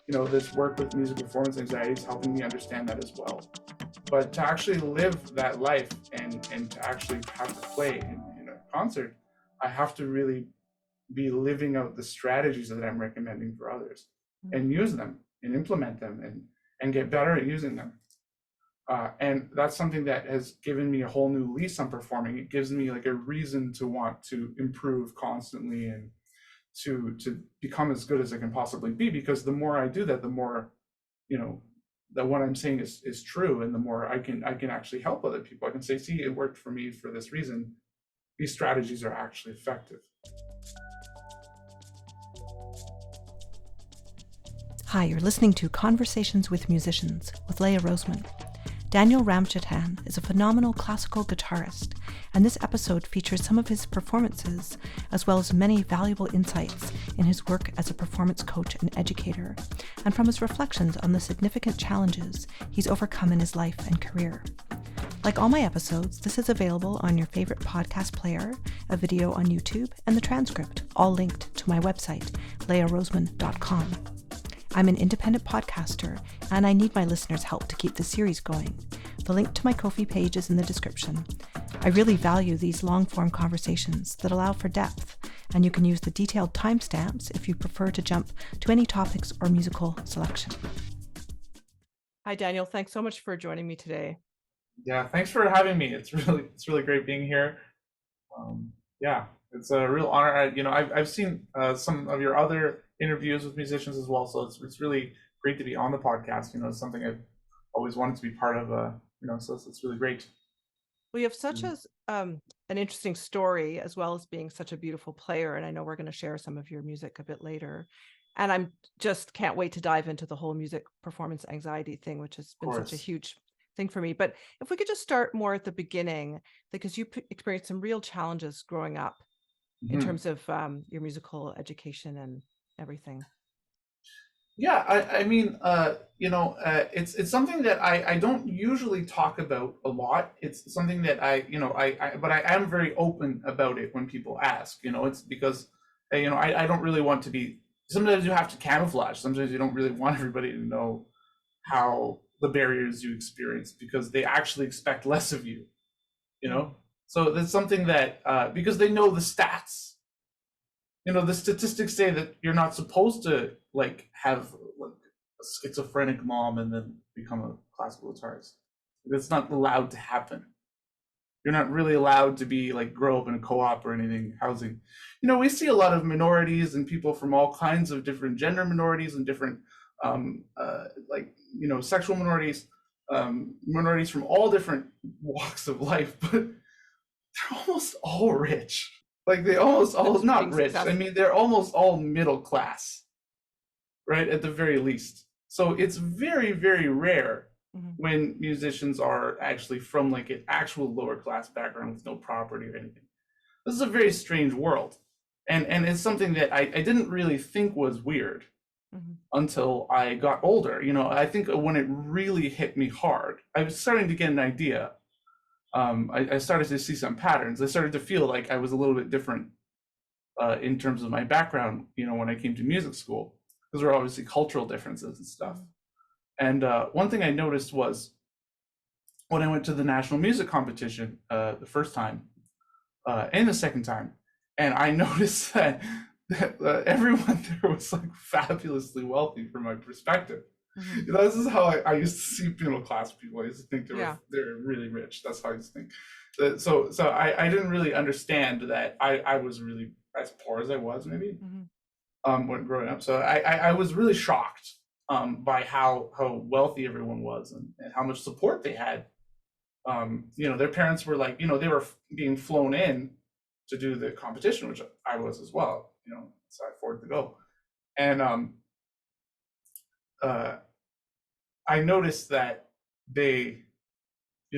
this work with music performance anxiety is helping me understand that as well. But to actually live that life and to actually have to play in a concert, I have to really be living out the strategies that I'm recommending for others and use them and implement them and get better at using them. And that's something that has given me a whole new lease on performing. It gives me like a reason to want to improve constantly and to become as good as I can possibly be, because the more I do that, the more, that what I'm saying is true, and the more I can actually help other people. I can say, see, it worked for me for this reason. These strategies are actually effective. Hi, you're listening to Conversations with Musicians with Leah Roseman. Daniel Ramjattan is a phenomenal classical guitarist, and this episode features some of his performances, as well as many valuable insights in his work as a performance coach and educator, and from his reflections on the significant challenges he's overcome in his life and career. Like all my episodes, this is available on your favorite podcast player, a video on YouTube, and the transcript, all linked to my website, leahroseman.com. I'm an independent podcaster, and I need my listeners' help to keep the series going. The link to my Ko-fi page is in the description. I really value these long-form conversations that allow for depth, and you can use the detailed timestamps if you prefer to jump to any topics or musical selection. Hi, Daniel. Thanks so much for joining me today. Yeah, thanks for having me. It's really great being here. Yeah, it's a real honor. I've seen some of your other interviews with musicians as well, so it's really great to be on the podcast. It's something I've always wanted to be part of. So it's really great. Well, you have such an interesting story, as well as being such a beautiful player, and I know we're going to share some of your music a bit later. And I'm just can't wait to dive into the whole music performance anxiety thing, which has been such a huge thing for me. But if we could just start more at the beginning, because you experienced some real challenges growing up in terms of your musical education and everything. Yeah, it's something that I don't usually talk about a lot. It's something that but I am very open about it when people ask. It's because I don't really want to be. Sometimes you have to camouflage. Sometimes you don't really want everybody to know how the barriers you experience, because they actually expect less of you. So that's something that because they know the stats. The statistics say that you're not supposed to have a schizophrenic mom and then become a classical guitarist. It's not allowed to happen. You're not really allowed to be grow up in a co-op or anything, housing. We see a lot of minorities and people from all kinds of different gender minorities and different sexual minorities, minorities from all different walks of life, but they're almost all rich. They almost all, not rich. I mean, they're almost all middle class, right? At the very least. So it's very, very rare when musicians are actually from an actual lower class background with no property or anything. This is a very strange world. And it's something that I didn't really think was weird until I got older. I think when it really hit me hard, I was starting to get an idea. I started to see some patterns. I started to feel like I was a little bit different in terms of my background, when I came to music school, because there were obviously cultural differences and stuff. And one thing I noticed was when I went to the national music competition the first time and the second time, and I noticed that everyone there was fabulously wealthy from my perspective. This is how I used to see middle class people. I used to think they're really rich. That's how I used to think. So I didn't really understand that I was really as poor as I was, maybe when growing up. So I was really shocked by how wealthy everyone was and how much support they had. Their parents were they were being flown in to do the competition, which I was as well. So I afforded to go, and I noticed that they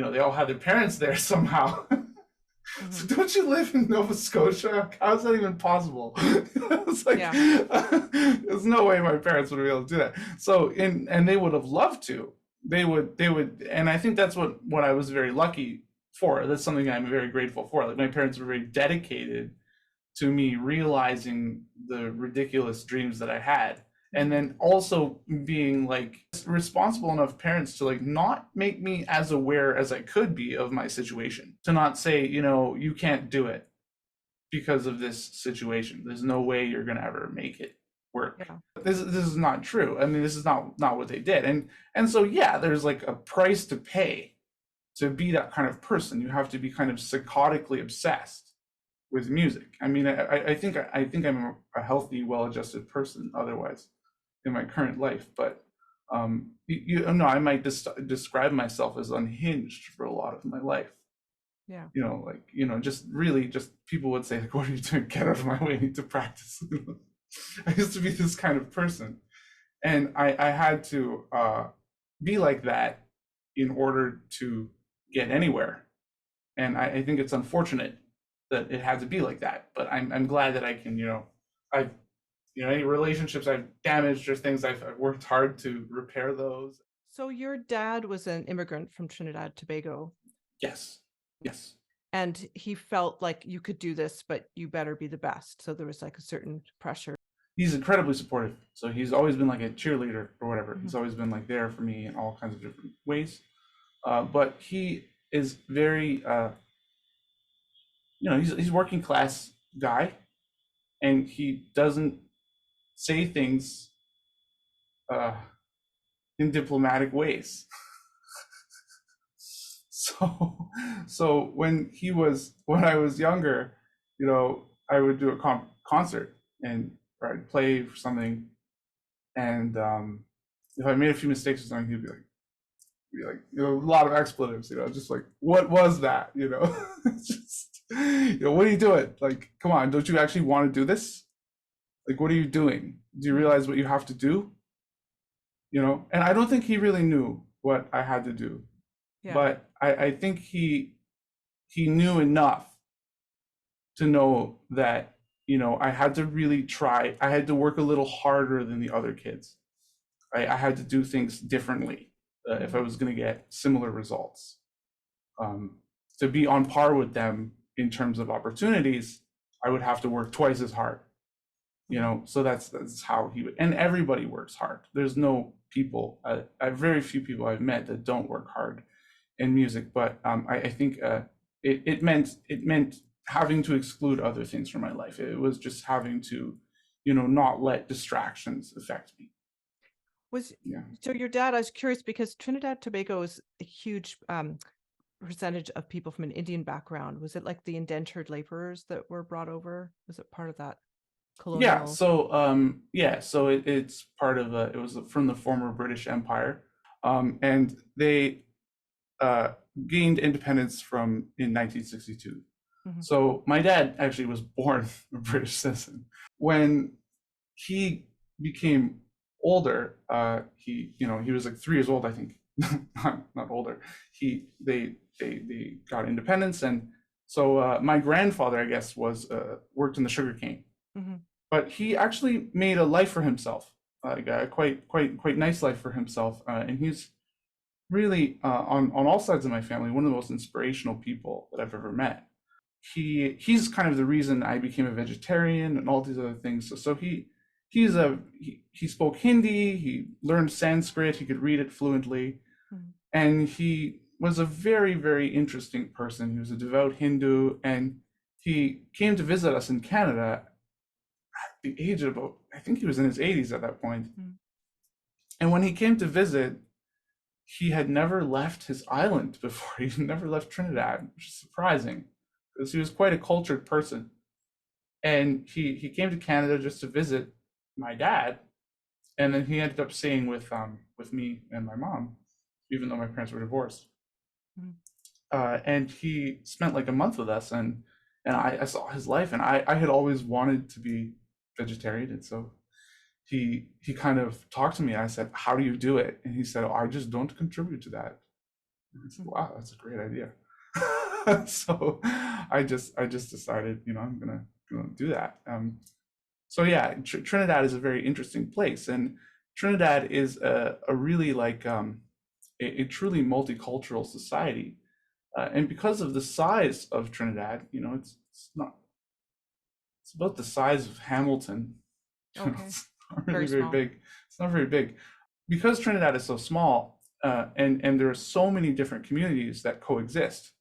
all had their parents there somehow. So don't you live in Nova Scotia? How is that even possible? It's there's no way my parents would be able to do that. So and they would have loved to. They would, and I think that's what I was very lucky for. That's something I'm very grateful for. My parents were very dedicated to me realizing the ridiculous dreams that I had And then also being like responsible enough parents to like not make me as aware as I could be of my situation, to not say, you know, you can't do it because of this situation. There's no way you're gonna ever make it work. Yeah. This is not true. I mean, this is not what they did. And so yeah, there's like a price to pay to be that kind of person. You have to be kind of psychotically obsessed with music. I mean, I think I'm a healthy, well-adjusted person otherwise in my current life, but you know, I might describe myself as unhinged for a lot of my life. Yeah. You know, like, you know, just really just people would say like, what are you doing? Get out of my way, I need to practice. I used to be this kind of person, and I had to be like that in order to get anywhere. And I think it's unfortunate that it had to be like that, but I'm glad that I can, you know, I've, you know, any relationships I've damaged or things, I've worked hard to repair those. So your dad was an immigrant from Trinidad Tobago. Yes. Yes. And he felt like you could do this, but you better be the best. So there was like a certain pressure. He's incredibly supportive. So he's always been like a cheerleader or whatever. He's always been like there for me in all kinds of different ways. But he is very, you know, he's working class guy, and he doesn't say things in diplomatic ways. So when I was younger, you know, I would do a concert, and or I'd play for something, and if I made a few mistakes or something, he'd be like, you know, a lot of expletives, you know, just like, what was that, you know? Just, you know, what are you doing? Like, come on, don't you actually want to do this? Like, what are you doing? Do you realize what you have to do? You know, and I don't think he really knew what I had to do. Yeah. But I think he knew enough to know that, you know, I had to really try. I had to work a little harder than the other kids. I had to do things differently if I was going to get similar results. To be on par with them in terms of opportunities, I would have to work twice as hard. You know, so that's how he would. And everybody works hard. There's no people, very few people I've met that don't work hard in music. But I think it meant having to exclude other things from my life. It was just having to, you know, not let distractions affect me. So your dad, I was curious because Trinidad Tobago is a huge percentage of people from an Indian background. Was it like the indentured laborers that were brought over? Was it part of that colonial? Yeah, so it's part of it was from the former British Empire, and they gained independence in 1962. So my dad actually was born a British citizen. When he became older, he was like 3 years old, I think. not older. They got independence, and so my grandfather, I guess, was worked in the sugarcane. But he actually made a life for himself, like a quite nice life for himself, and he's really on all sides of my family one of the most inspirational people that I've ever met. He's kind of the reason I became a vegetarian and all these other things. So he spoke Hindi, he learned Sanskrit, he could read it fluently, and he was a very, very interesting person. He was a devout Hindu, and he came to visit us in Canada at the age of about, I think he was in his 80s at that point. And when he came to visit, he had never left his island before. He never left Trinidad, which is surprising because he was quite a cultured person. And he came to Canada just to visit my dad, and then he ended up staying with me and my mom, even though my parents were divorced. And he spent like a month with us, and I saw his life, and I had always wanted to be vegetarian, and so he kind of talked to me. I said, "How do you do it?" And he said, "Oh, I just don't contribute to that." And I said, "Wow, that's a great idea." So I just decided, you know, I'm gonna do that. So yeah, Trinidad is a very interesting place, and Trinidad is a really like a truly multicultural society, and because of the size of Trinidad, you know, it's about the size of Hamilton. Okay. not really very big. It's not very big. Because Trinidad is so small, and there are so many different communities that coexist.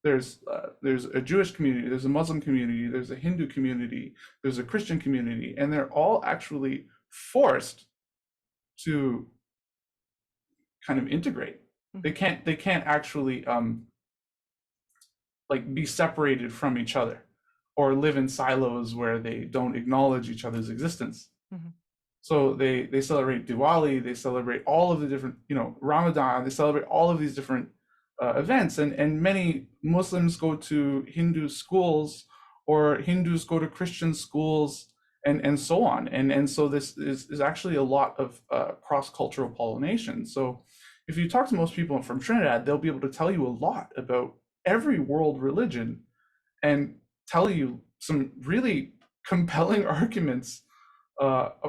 There's a Jewish community, there's a Muslim community, there's a Hindu community, there's a Christian community, and they're all actually forced to kind of integrate. They can't actually like be separated from each other or live in silos where they don't acknowledge each other's existence. So they celebrate Diwali, they celebrate all of the different, Ramadan, they celebrate all of these different events, and many Muslims go to Hindu schools, or Hindus go to Christian schools, and so on. And so this is actually a lot of cross-cultural pollination. So if you talk to most people from Trinidad, they'll be able to tell you a lot about every world religion and tell you some really compelling arguments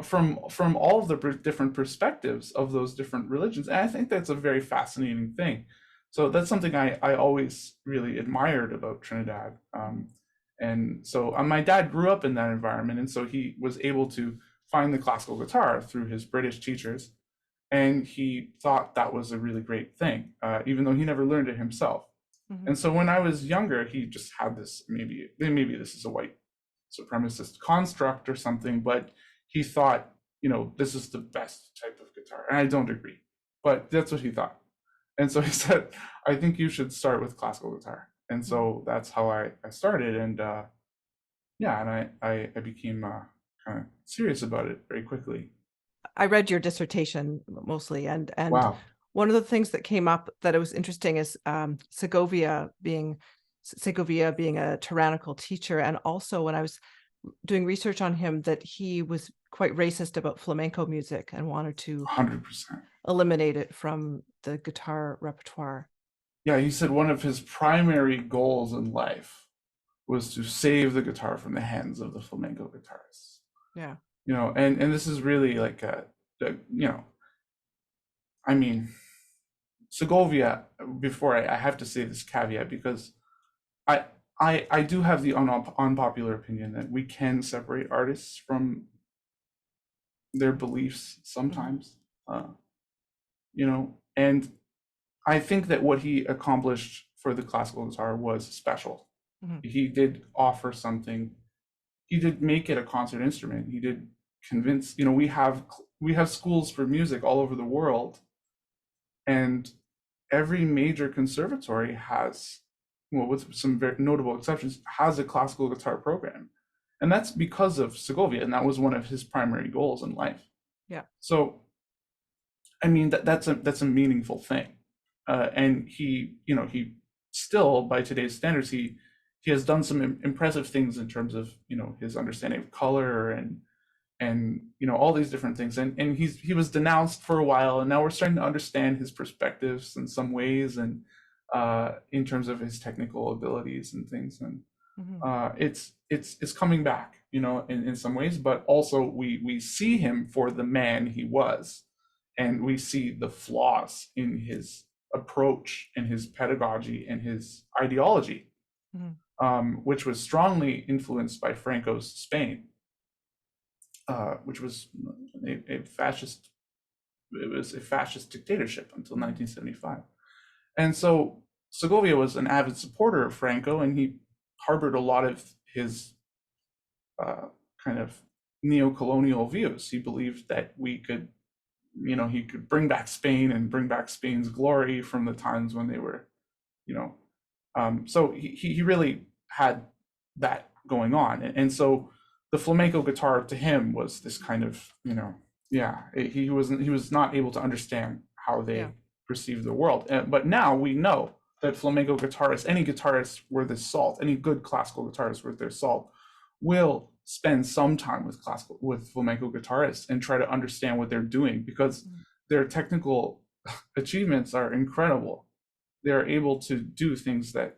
from all of the different perspectives of those different religions. And I think that's a very fascinating thing. So that's something I always really admired about Trinidad. And so my dad grew up in that environment, and so he was able to find the classical guitar through his British teachers, and he thought that was a really great thing, even though he never learned it himself. And so when I was younger, he just had this, maybe this is a white supremacist construct or something, but he thought, this is the best type of guitar. And I don't agree, but that's what he thought. And so he said, I think you should start with classical guitar. And so that's how I started. And I became kind of serious about it very quickly. I read your dissertation mostly, and wow. One of the things that came up that it was interesting is Segovia being a tyrannical teacher. And also when I was doing research on him, that he was quite racist about flamenco music and wanted to 100% eliminate it from the guitar repertoire. Yeah, he said one of his primary goals in life was to save the guitar from the hands of the flamenco guitarists. Yeah. And this is really like I mean, Segovia, before I have to say this caveat, because I do have the unpopular opinion that we can separate artists from their beliefs sometimes, and I think that what he accomplished for the classical guitar was special. He did offer something. He did make it a concert instrument. He did convince, we have schools for music all over the world, and every major conservatory has, with some very notable exceptions, has a classical guitar program. And that's because of Segovia, and that was one of his primary goals in life. Yeah. So, I mean, that's a meaningful thing. And he still, by today's standards, he has done some impressive things in terms of, his understanding of color and all these different things. And he was denounced for a while, and now we're starting to understand his perspectives in some ways, and in terms of his technical abilities and things. And it's coming back, in some ways, but also we see him for the man he was, and we see the flaws in his approach and his pedagogy and his ideology, which was strongly influenced by Franco's Spain, which was a fascist dictatorship until 1975. And so Segovia was an avid supporter of Franco, and he harbored a lot of his kind of neo-colonial views. He believed that he could bring back Spain and bring back Spain's glory from the times when they were, so he really had that going on. And so the flamenco guitar to him was this kind of, he was not able to understand how they perceive the world. But now we know that flamenco guitarists, any guitarist worth his salt, any good classical guitarist worth their salt, will spend some time with flamenco guitarists and try to understand what they're doing, because their technical achievements are incredible. They're able to do things that,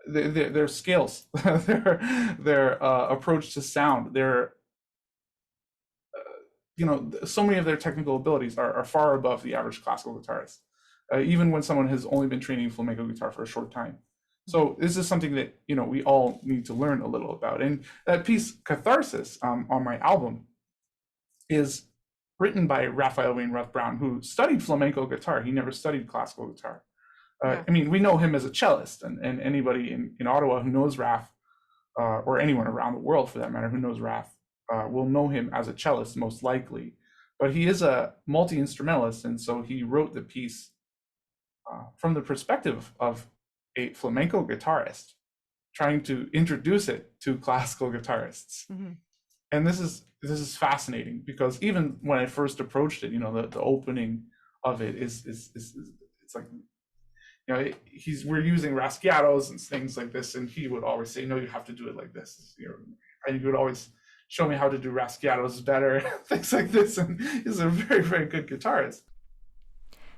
their scales, their approach to sound, their so many of their technical abilities are far above the average classical guitarist, even when someone has only been training flamenco guitar for a short time. So this is something that, we all need to learn a little about. And that piece, Catharsis, on my album, is written by Raphael Weinroth-Browne, who studied flamenco guitar. He never studied classical guitar. I mean, we know him as a cellist, and anybody in Ottawa who knows Raph, or anyone around the world for that matter who knows Raph, will know him as a cellist most likely. But he is a multi-instrumentalist, and so he wrote the piece from the perspective of a flamenco guitarist trying to introduce it to classical guitarists. Mm-hmm. And this is fascinating, because even when I first approached it, the opening of it is it's like, we're using rasguados and things like this, and he would always say, no, you have to do it like this. And he would always show me how to do rasguados better, things like this. And he's a very, very good guitarist.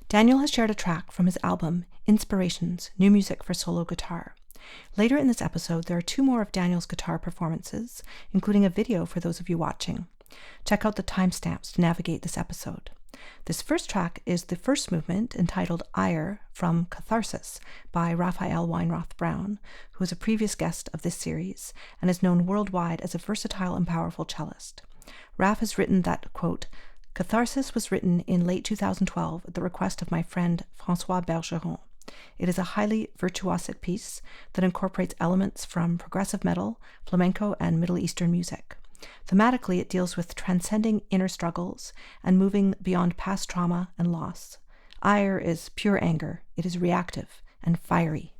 Daniel has shared a track from his album, Inspirations, New Music for Solo Guitar. Later in this episode, there are 2 more of Daniel's guitar performances, including a video for those of you watching. Check out the timestamps to navigate this episode. This first track is the first movement, entitled Ire, from Catharsis by Raphael Weinroth-Browne, who is a previous guest of this series and is known worldwide as a versatile and powerful cellist. Raph has written that, quote, Catharsis was written in late 2012 at the request of my friend François Bergeron. It is a highly virtuosic piece that incorporates elements from progressive metal, flamenco, and Middle Eastern music. Thematically, it deals with transcending inner struggles and moving beyond past trauma and loss. Ire is pure anger. It is reactive and fiery.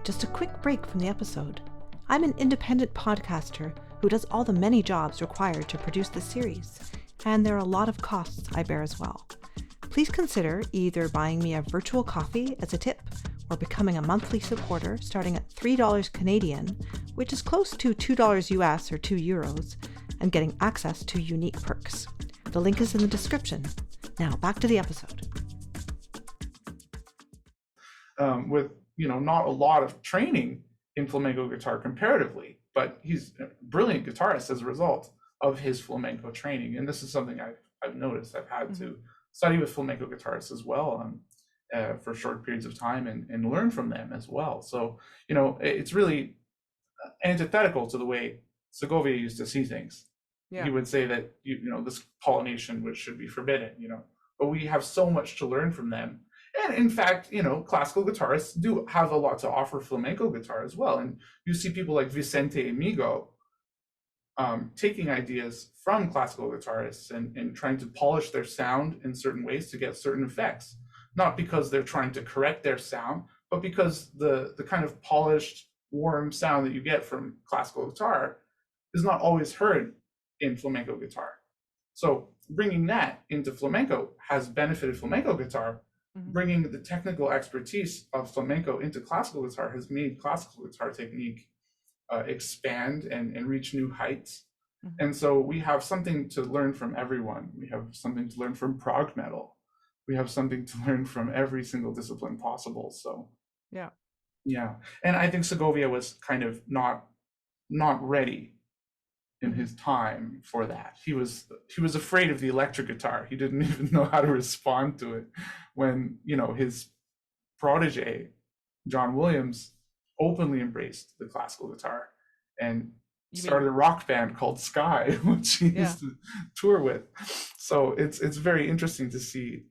Just a quick break from the episode. I'm an independent podcaster who does all the many jobs required to produce this series, and there are a lot of costs I bear as well. Please consider either buying me a virtual coffee as a tip or becoming a monthly supporter starting at $3 Canadian, which is close to $2 US or €2, and getting access to unique perks. The link is in the description. Now back to the episode. With not a lot of training in flamenco guitar comparatively, but he's a brilliant guitarist as a result of his flamenco training. And this is something I've noticed. I've had to study with flamenco guitarists as well for short periods of time and learn from them as well. So, it's really antithetical to the way Segovia used to see things. Yeah. He would say that, this pollination should be forbidden, but we have so much to learn from them. And in fact, classical guitarists do have a lot to offer flamenco guitar as well. And you see people like Vicente Amigo taking ideas from classical guitarists and trying to polish their sound in certain ways to get certain effects. Not because they're trying to correct their sound, but because the kind of polished, warm sound that you get from classical guitar is not always heard in flamenco guitar. So bringing that into flamenco has benefited flamenco guitar. Bringing the technical expertise of flamenco into classical guitar has made classical guitar technique expand and reach new heights. And so we have something to learn from everyone. We have something to learn from prog metal. We have something to learn from every single discipline possible. So yeah. And I think Segovia was kind of not ready in his time for that. He was afraid of the electric guitar. He didn't even know how to respond to it when, his protege, John Williams, openly embraced the classical guitar and started a rock band called Sky, which he used to tour with. So it's very interesting to see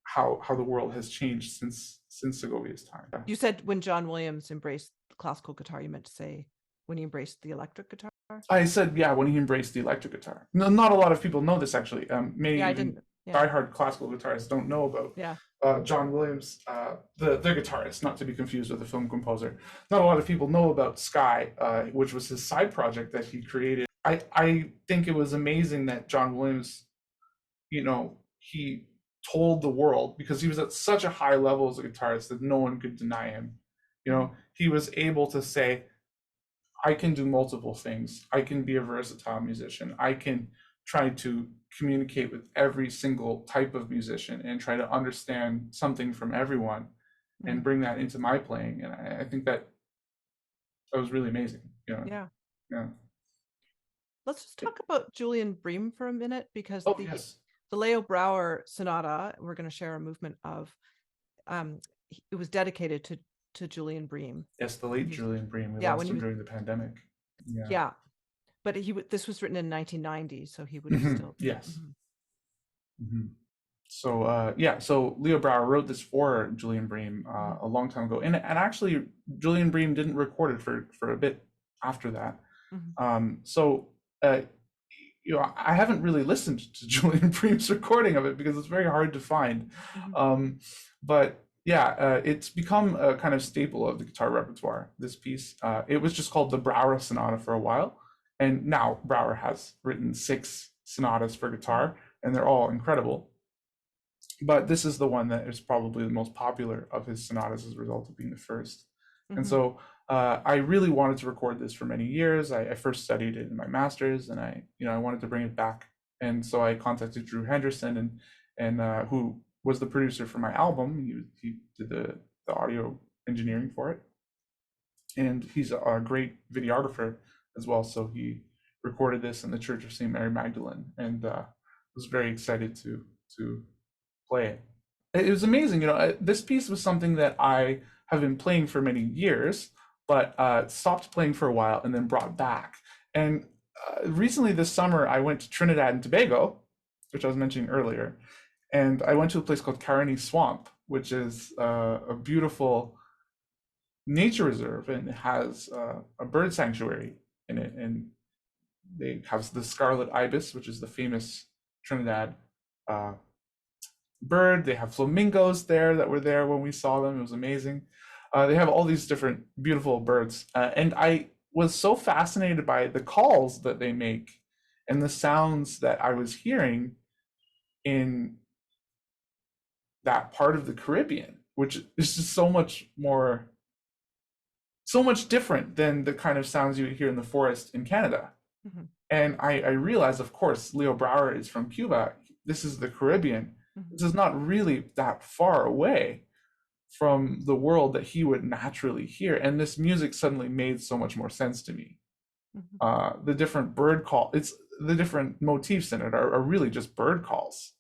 how the world has changed since Segovia's time. You said when John Williams embraced the classical guitar, you meant to say when he embraced the electric guitar? I said, when he embraced the electric guitar. No, not a lot of people know this, actually. Many diehard classical guitarists don't know about John Williams, the guitarist, not to be confused with the film composer. Not a lot of people know about Sky, which was his side project that he created. I think it was amazing that John Williams, he told the world, because he was at such a high level as a guitarist that no one could deny him. He was able to say, I can do multiple things. I can be a versatile musician. I can try to communicate with every single type of musician and try to understand something from everyone and bring that into my playing. And I think that was really amazing. Yeah. Let's just talk about Julian Bream for a minute, because the Leo Brouwer Sonata, we're going to share a movement of, it was dedicated to Julian Bream. Yes, the late Julian Bream. We lost him during the pandemic. Yeah. But this was written in 1990, so he would have still. Yes. So Leo Brouwer wrote this for Julian Bream a long time ago, and actually Julian Bream didn't record it for a bit after that. I haven't really listened to Julian Bream's recording of it because it's very hard to find. But it's become a kind of staple of the guitar repertoire, this piece. It was just called the Brouwer Sonata for a while. And now Brouwer has written 6 sonatas for guitar, and they're all incredible. But this is the one that is probably the most popular of his sonatas as a result of being the first. And so I really wanted to record this for many years. I first studied it in my master's, and I wanted to bring it back. And so I contacted Drew Henderson, and who was the producer for my album. He did the audio engineering for it. And he's a great videographer as well. So he recorded this in the Church of St. Mary Magdalene, and was very excited to play it. It was amazing. This piece was something that I have been playing for many years, but stopped playing for a while and then brought back. And recently this summer, I went to Trinidad and Tobago, which I was mentioning earlier. And I went to a place called Carillon Swamp, which is a beautiful nature reserve, and it has a bird sanctuary in it. And they have the scarlet ibis, which is the famous Trinidad bird. They have flamingos there that were there when we saw them. It was amazing. They have all these different beautiful birds, and I was so fascinated by the calls that they make and the sounds that I was hearing in that part of the Caribbean, which is just so much different than the kind of sounds you would hear in the forest in Canada. Mm-hmm. And I realized, of course, Leo Brouwer is from Cuba. This is the Caribbean. Mm-hmm. This is not really that far away from the world that he would naturally hear. And this music suddenly made so much more sense to me. Mm-hmm. The different bird the different motifs in it are really just bird calls.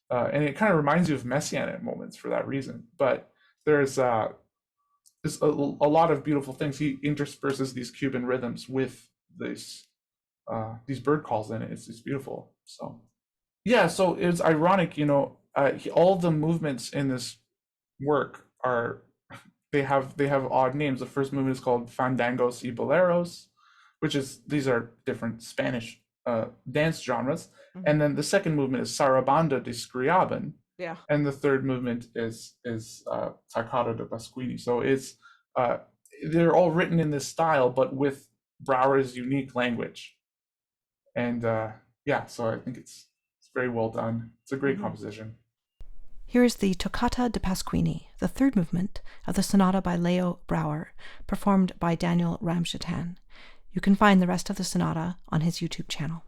And it kind of reminds you of Messianic moments for that reason. But there's a lot of beautiful things. He intersperses these Cuban rhythms with these bird calls in it. It's beautiful. So yeah, so it's ironic, all the movements in this work they have odd names. The first movement is called Fandangos y Boleros, these are different Spanish dance genres. Mm-hmm. And then the second movement is Sarabanda de Scriaben. Yeah. And the third movement is Toccata de Pasquini. So it's they're all written in this style, but with Brouwer's unique language. And so I think it's very well done. It's a great mm-hmm. composition. Here is the Toccata de Pasquini, the third movement of the sonata by Leo Brouwer, performed by Daniel Ramjattan. You can find the rest of the sonata on his YouTube channel.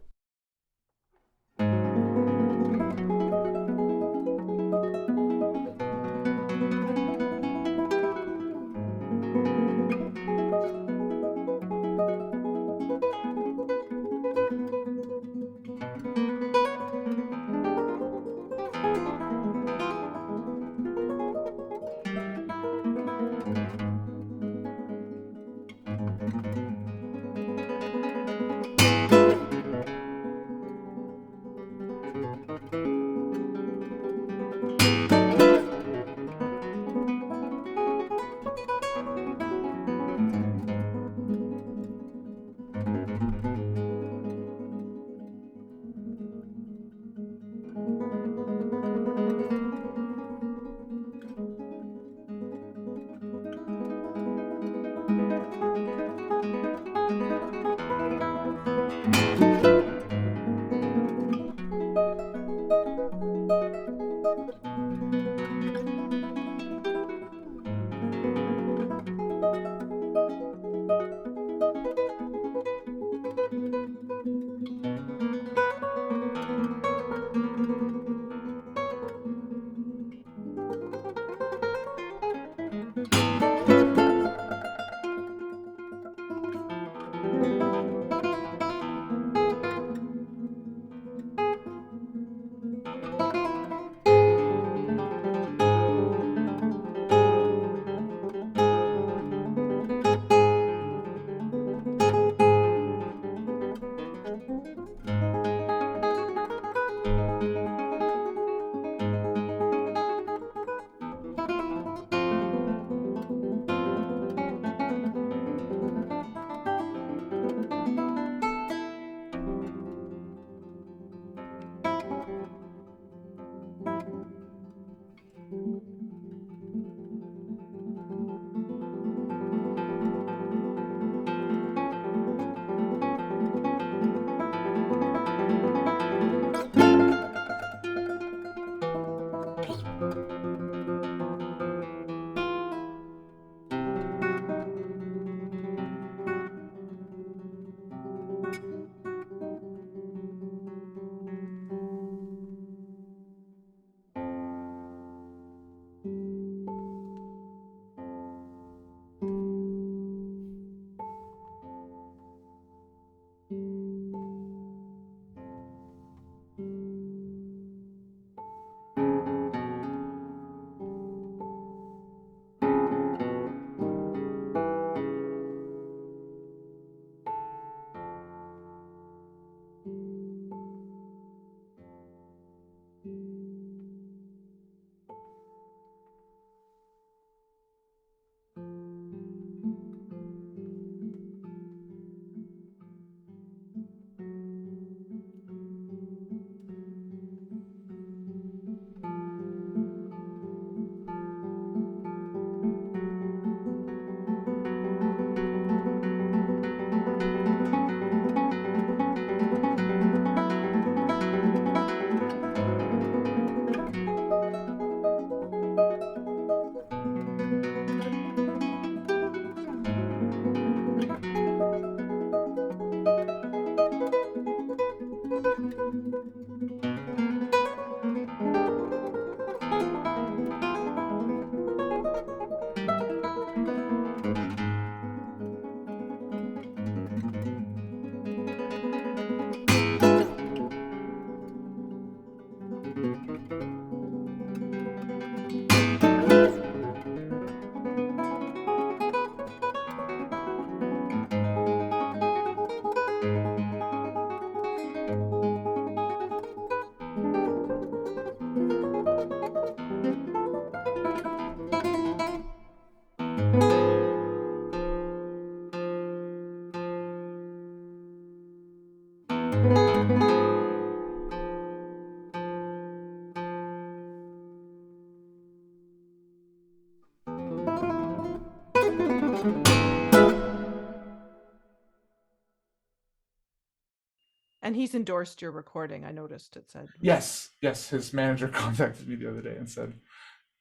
And he's endorsed your recording, I noticed it said. Yes, his manager contacted me the other day and said,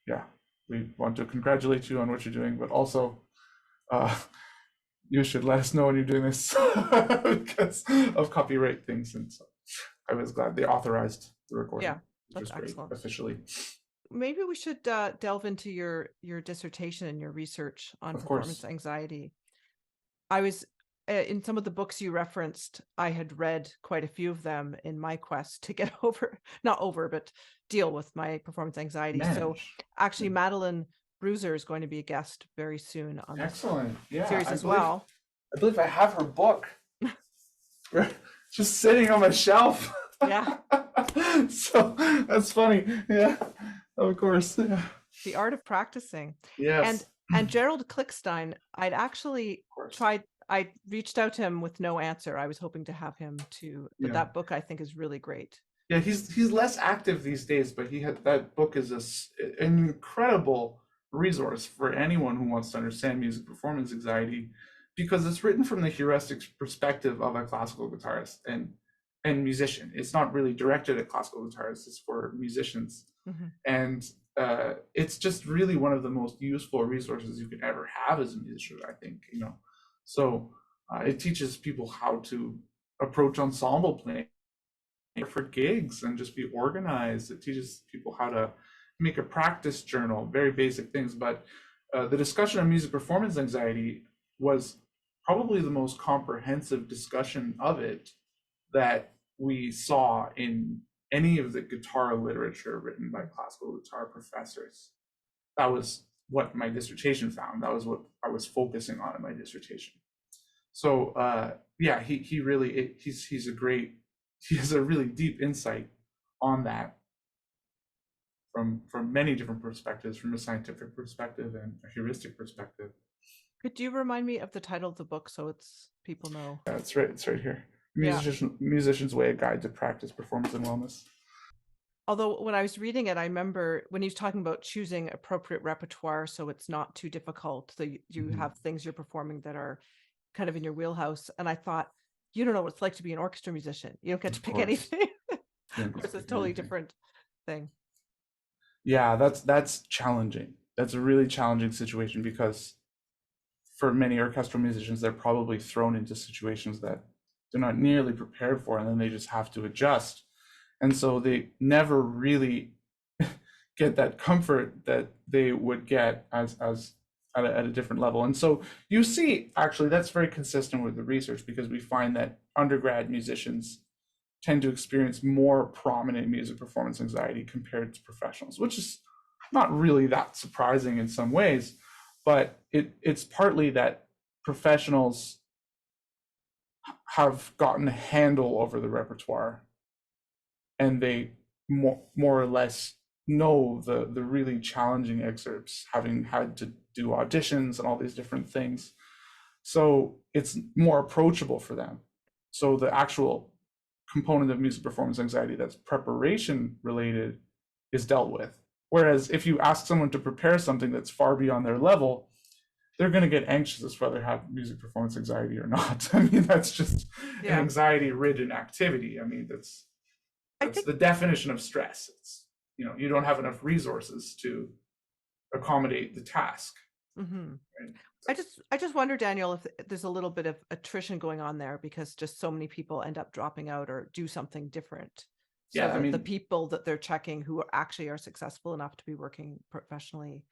yeah, we want to congratulate you on what you're doing, but also you should let us know when you're doing this because of copyright things. And so I was glad they authorized the recording. Yeah, that's excellent. Officially. Maybe we should delve into your dissertation and your research on performance anxiety. I was in some of the books you referenced, I had read quite a few of them in my quest to get but deal with my performance anxiety. So actually, Madeline Bruser is going to be a guest very soon on this series as well. I believe I have her book just sitting on my shelf. Yeah. So that's funny. Yeah, of course. Yeah. The Art of Practicing. Yes. And Gerald Klickstein, I'd actually tried. I reached out to him with no answer. I was hoping to have him too, but that book I think is really great. Yeah, he's less active these days, but that book is an incredible resource for anyone who wants to understand music performance anxiety, because it's written from the heuristic perspective of a classical guitarist and musician. It's not really directed at classical guitarists; it's for musicians, and it's just really one of the most useful resources you could ever have as a musician, I think. So it teaches people how to approach ensemble playing for gigs and just be organized. It teaches people how to make a practice journal, very basic things. But the discussion of music performance anxiety was probably the most comprehensive discussion of it that we saw in any of the guitar literature written by classical guitar professors. That was what my dissertation found. That was what I was focusing on in my dissertation. So yeah, he has a really deep insight on that from many different perspectives, from a scientific perspective and a heuristic perspective. Could you remind me of the title of the book so people know? Yeah, it's right here. Musician's Way: A Guide to Practice, Performance, and Wellness. Although when I was reading it, I remember when he was talking about choosing appropriate repertoire so it's not too difficult. So you have things you're performing that are kind of in your wheelhouse. And I thought, you don't know what it's like to be an orchestra musician. You don't get to pick anything. Of course, it's a totally different thing. Yeah, that's challenging. That's a really challenging situation, because for many orchestral musicians, they're probably thrown into situations that they're not nearly prepared for, and then they just have to adjust. And so they never really get that comfort that they would get as at a different level. And so you see, actually, that's very consistent with the research, because we find that undergrad musicians tend to experience more prominent music performance anxiety compared to professionals, which is not really that surprising in some ways, but it's partly that professionals have gotten a handle over the repertoire, and they more or less know the really challenging excerpts, having had to do auditions and all these different things. So it's more approachable for them. So the actual component of music performance anxiety that's preparation related is dealt with. Whereas if you ask someone to prepare something that's far beyond their level, they're going to get anxious as whether they have music performance anxiety or not. I mean, that's just an anxiety-ridden activity. I mean, that's the definition of stress. It's, you don't have enough resources to accommodate the task. Right? I just wonder, Daniel, if there's a little bit of attrition going on there because just so many people end up dropping out or do something different. So Yeah, I mean, the people that they're checking who actually are successful enough to be working professionally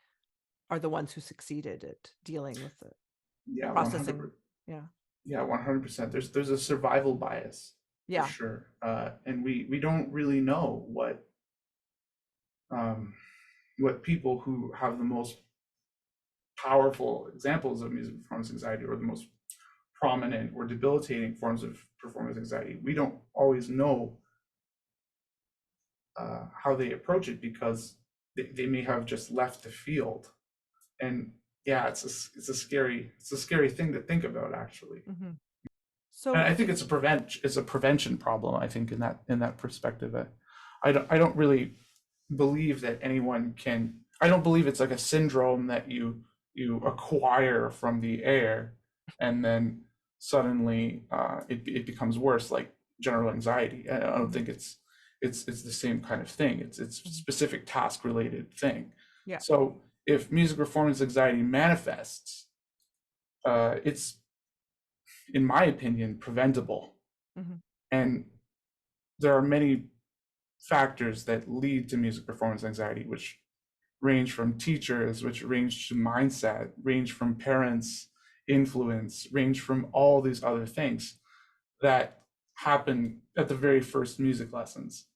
are the ones who succeeded at dealing with the yeah, processing. 100. Yeah. Yeah, 100%. There's a survival bias for Yeah. sure, and we don't really know um, what people who have the most powerful examples of music performance anxiety or the most prominent or debilitating forms of performance anxiety. We don't always know how they approach it because they may have just left the field. And yeah, it's a scary thing to think about, actually. Mm-hmm. And So I think it's a prevention problem. I think in that perspective, I don't really believe that anyone can. I don't believe it's like a syndrome that you acquire from the air, and then suddenly it becomes worse, like general anxiety. I don't think it's the same kind of thing. It's a specific task related thing. yeah. So if music performance anxiety manifests, it's, in my opinion, preventable. Mm-hmm. And there are many factors that lead to music performance anxiety, which range from teachers, which range to mindset, range from parents' influence, range from all these other things that happen at the very first music lessons.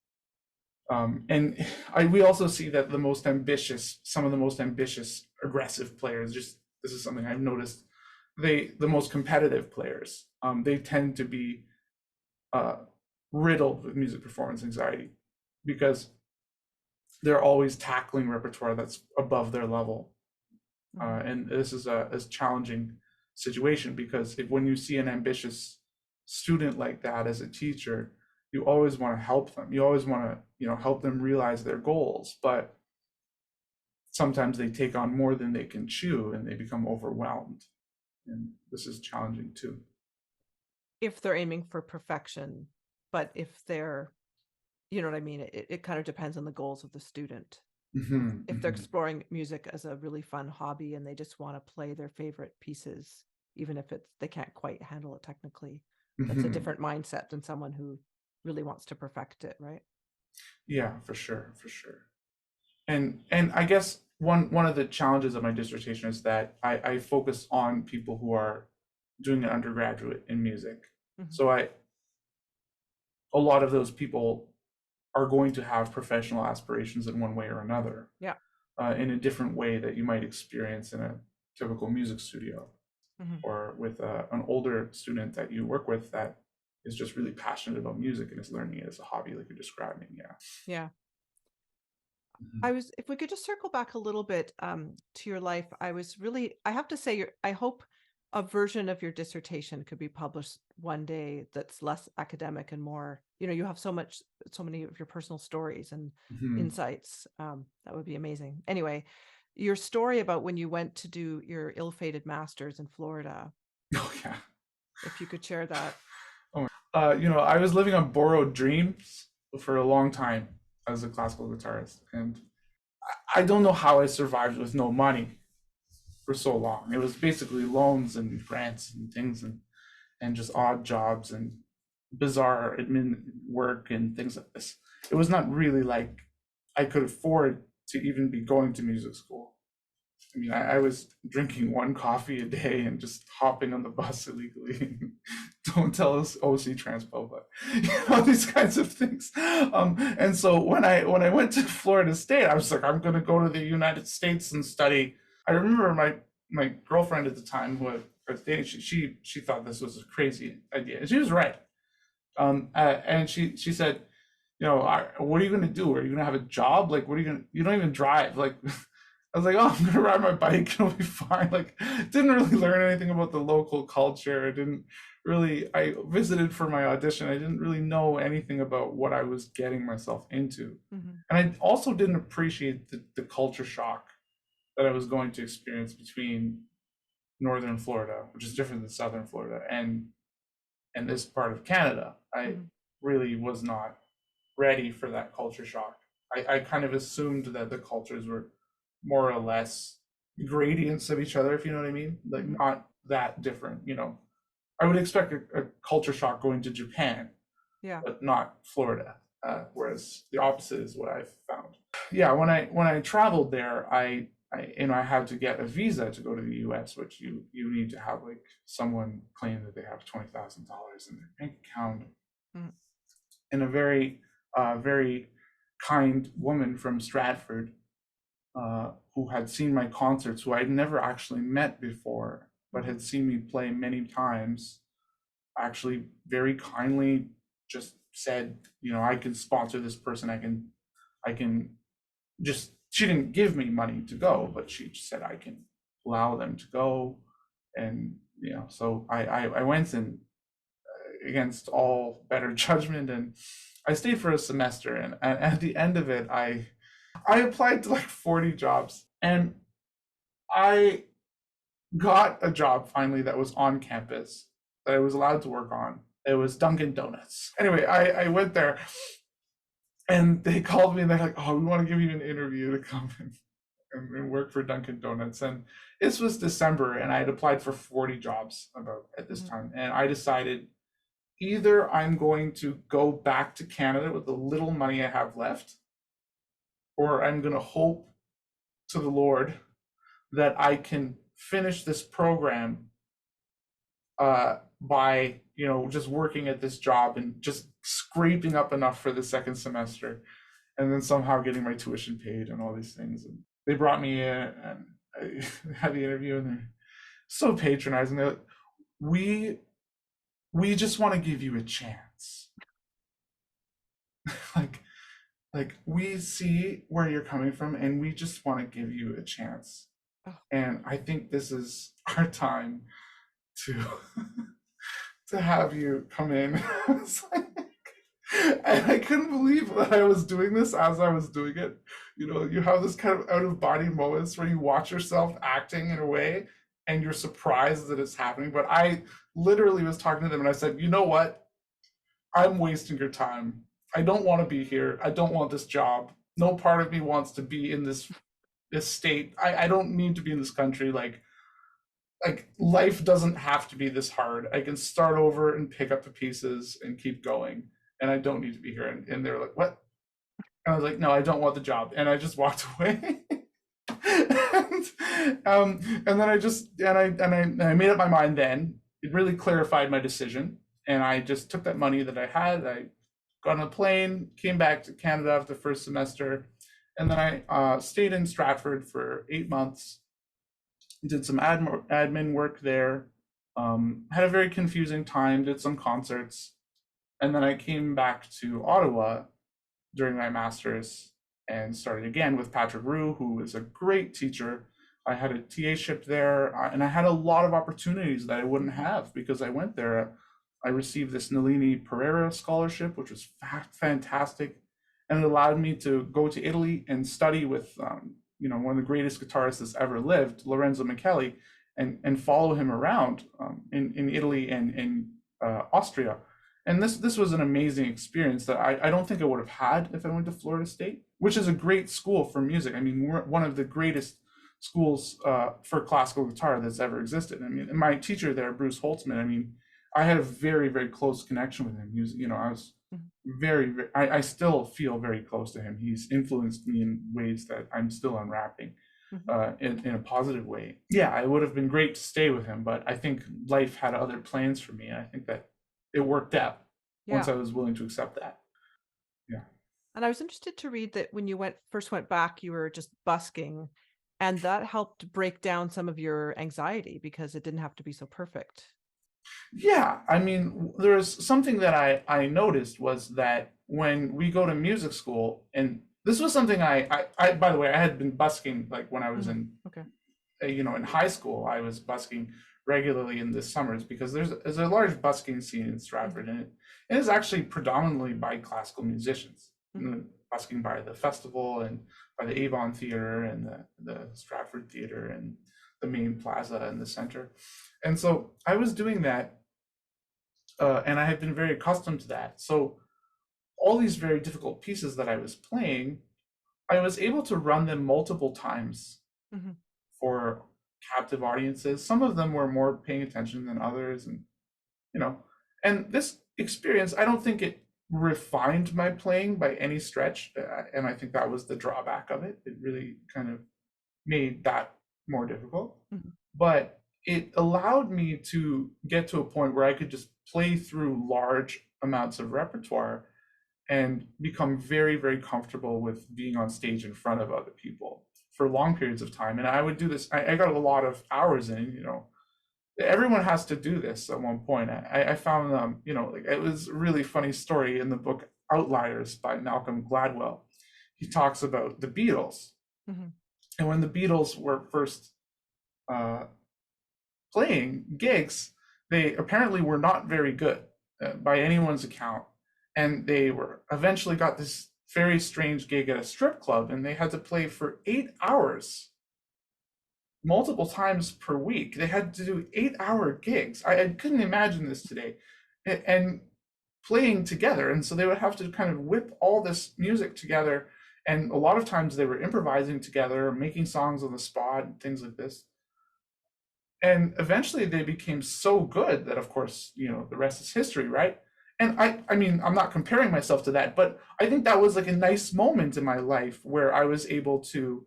And we also see that some of the most ambitious, aggressive players, just this is something I've noticed, the most competitive players, they tend to be uh, riddled with music performance anxiety because they're always tackling repertoire that's above their level. And this is a challenging situation because when you see an ambitious student like that as a teacher, you always want to help them. You always want to, help them realize their goals. But sometimes they take on more than they can chew and they become overwhelmed. And this is challenging too. If they're aiming for perfection, but if they're, you know what I mean? It kind of depends on the goals of the student. Mm-hmm, if they're exploring music as a really fun hobby and they just want to play their favorite pieces, even if they can't quite handle it technically, that's a different mindset than someone who really wants to perfect it, right? Yeah, for sure, for sure. And I guess one of the challenges of my dissertation is that I focus on people who are doing an undergraduate in music. So a lot of those people are going to have professional aspirations in one way or another. Yeah. In a different way that you might experience in a typical music studio, or with an older student that you work with that is just really passionate about music and is learning it as a hobby, like you're describing. Yeah. Yeah. Mm-hmm. If we could just circle back a little bit to your life, I have to say, I hope a version of your dissertation could be published one day that's less academic and more, you have so many of your personal stories and insights. That would be amazing. Anyway, your story about when you went to do your ill-fated master's in Florida. Oh yeah. If you could share that. Oh, I was living on borrowed dreams for a long time as a classical guitarist, and I don't know how I survived with no money for so long. It was basically loans and grants and things, and just odd jobs and bizarre admin work and things like this. It was not really like I could afford to even be going to music school. I mean, I was drinking one coffee a day and just hopping on the bus illegally. Don't tell us OC Transpo, but these kinds of things. And so when I went to Florida State, I was like, I'm going to go to the United States and study. I remember my girlfriend at the time, who I was dating, she thought this was a crazy idea, and she was right. And she said, what are you going to do? Are you going to have a job? Like, what are you going to? You don't even drive. Like, I was like, oh, I'm gonna ride my bike, it'll be fine. Like, didn't really learn anything about the local culture. I visited for my audition. I didn't really know anything about what I was getting myself into. And I also didn't appreciate the culture shock that I was going to experience between northern Florida, which is different than southern Florida, and this part of Canada. I really was not ready for that culture shock. I kind of assumed that the cultures were more or less gradients of each other, if you know what I mean, like not that different. I would expect a culture shock going to Japan, but not Florida. Whereas the opposite is what I've found. Yeah, when I traveled there, I had to get a visa to go to the U.S., which you need to have like someone claim that they have $20,000 in their bank account, and a very kind woman from Stratford who had seen my concerts, who I'd never actually met before, but had seen me play many times, actually very kindly just said, I can sponsor this person. I can just, she didn't give me money to go, but she just said I can allow them to go. And, so I went, and against all better judgment, and I stayed for a semester. And at the end of it, I applied to like 40 jobs, and I got a job finally that was on campus that I was allowed to work on. It was Dunkin' Donuts. Anyway, I went there, and they called me, and they're like, "Oh, we want to give you an interview to come and work for Dunkin' Donuts." And this was December, and I had applied for 40 jobs about at this time, and I decided either I'm going to go back to Canada with the little money I have left, or I'm going to hope to the Lord that I can finish this program by just working at this job and just scraping up enough for the second semester, and then somehow getting my tuition paid and all these things. And they brought me in, and I had the interview, and they're so patronizing. They're like, we just want to give you a chance. like we see where you're coming from, and we just want to give you a chance. And I think this is our time to to have you come in. And I couldn't believe that I was doing this as I was doing it. You have this kind of out of body moments where you watch yourself acting in a way, and you're surprised that it's happening. But I literally was talking to them, and I said, you know what? I'm wasting your time. I don't want to be here. I don't want this job. No part of me wants to be in this state. I don't need to be in this country. Like life doesn't have to be this hard. I can start over and pick up the pieces and keep going, and I don't need to be here. And they're like, what? And I was like, no, I don't want the job. And I just walked away. And then I made up my mind then. It really clarified my decision. And I just took that money that I had. I got on a plane, came back to Canada after the first semester. And then I stayed in Stratford for 8 months, did some admin work there, had a very confusing time, did some concerts. And then I came back to Ottawa during my master's and started again with Patrick Roux, who is a great teacher. I had a TA-ship there, and I had a lot of opportunities that I wouldn't have because I went there. I received this Nalini Pereira scholarship, which was fantastic, and it allowed me to go to Italy and study with one of the greatest guitarists that's ever lived, Lorenzo Micheli, and follow him around in Italy and in Austria. And this was an amazing experience that I don't think I would have had if I went to Florida State, which is a great school for music. I mean, we're one of the greatest schools for classical guitar that's ever existed. I mean, and my teacher there, Bruce Holtzman, I mean, I had a very, very close connection with him. He was, I was I still feel very close to him. He's influenced me in ways that I'm still unwrapping in a positive way. Yeah, it would have been great to stay with him, but I think life had other plans for me. And I think that it worked out once I was willing to accept that. Yeah. And I was interested to read that when you first went back, you were just busking, and that helped break down some of your anxiety because it didn't have to be so perfect. Yeah, I mean, there's something that I noticed was that when we go to music school, and this was something I by the way, I had been busking like when I was in in high school. I was busking regularly in the summers because there's a large busking scene in Stratford, and it is actually predominantly by classical musicians. Busking by the festival and by the Avon Theatre and the Stratford Theatre and the main plaza in the center. And so I was doing that, and I had been very accustomed to that. So all these very difficult pieces that I was playing, I was able to run them multiple times for captive audiences. Some of them were more paying attention than others, and and this experience, I don't think it refined my playing by any stretch, and I think that was the drawback of it. It really kind of made that more difficult. Mm-hmm. But it allowed me to get to a point where I could just play through large amounts of repertoire and become very, very comfortable with being on stage in front of other people for long periods of time. And I would do this, I got a lot of hours in, everyone has to do this at one point. I found, like, it was a really funny story in the book Outliers by Malcolm Gladwell. He talks about the Beatles. Mm-hmm. And when the Beatles were first playing gigs, they apparently were not very good by anyone's account. And they were eventually got this very strange gig at a strip club, and they had to play for 8 hours, multiple times per week. They had to do 8-hour gigs. I couldn't imagine this today. And playing together. And so they would have to kind of whip all this music together. And a lot of times they were improvising together, making songs on the spot, and things like this. And eventually they became so good that, of course, the rest is history, right? And I mean, I'm not comparing myself to that, but I think that was like a nice moment in my life where I was able to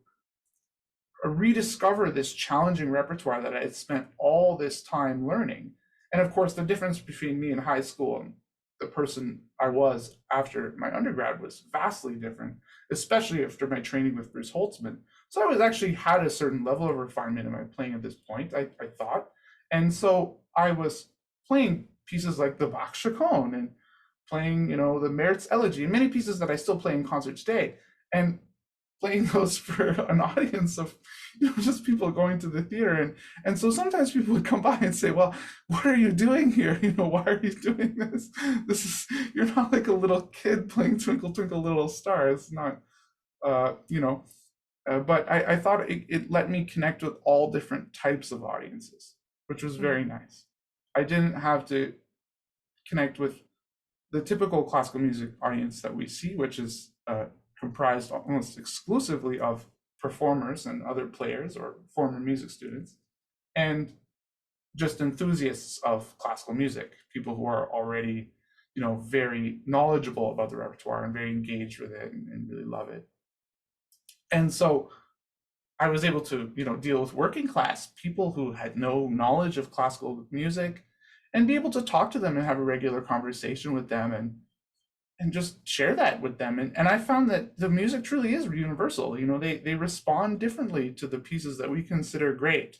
rediscover this challenging repertoire that I had spent all this time learning. And of course, the difference between me in high school and the person I was after my undergrad was vastly different, especially after my training with Bruce Holtzman. So I was actually had a certain level of refinement in my playing at this point, I thought. And so I was playing pieces like the Bach Chaconne and playing, the Mertz Elegy, and many pieces that I still play in concert today, and playing those for an audience of, just people going to the theater. And so sometimes people would come by and say, well, what are you doing here? Why are you doing this? You're not like a little kid playing Twinkle, Twinkle, Little Star. It's not, but I thought it let me connect with all different types of audiences, which was very nice. I didn't have to connect with the typical classical music audience that we see, which is comprised almost exclusively of performers and other players or former music students, and just enthusiasts of classical music, people who are already, very knowledgeable about the repertoire and very engaged with it and really love it. And so I was able to, deal with working class people who had no knowledge of classical music and be able to talk to them and have a regular conversation with them and just share that with them. And I found that the music truly is universal. They respond differently to the pieces that we consider great,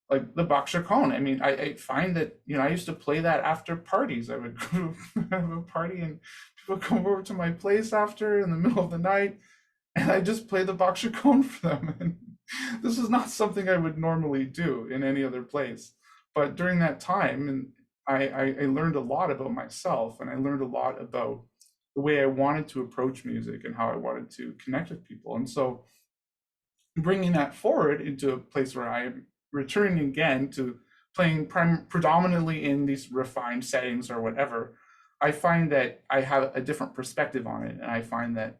like the Bach Chaconne. I mean, I find that, I used to play that after parties. I would go to have a party and people come over to my place after in the middle of the night, and I just play the Bach Chaconne for them. And this is not something I would normally do in any other place. But during that time, and I learned a lot about myself, and I learned a lot about the way I wanted to approach music and how I wanted to connect with people. And so bringing that forward into a place where I am returning again to playing predominantly in these refined settings or whatever, I find that I have a different perspective on it. And I find that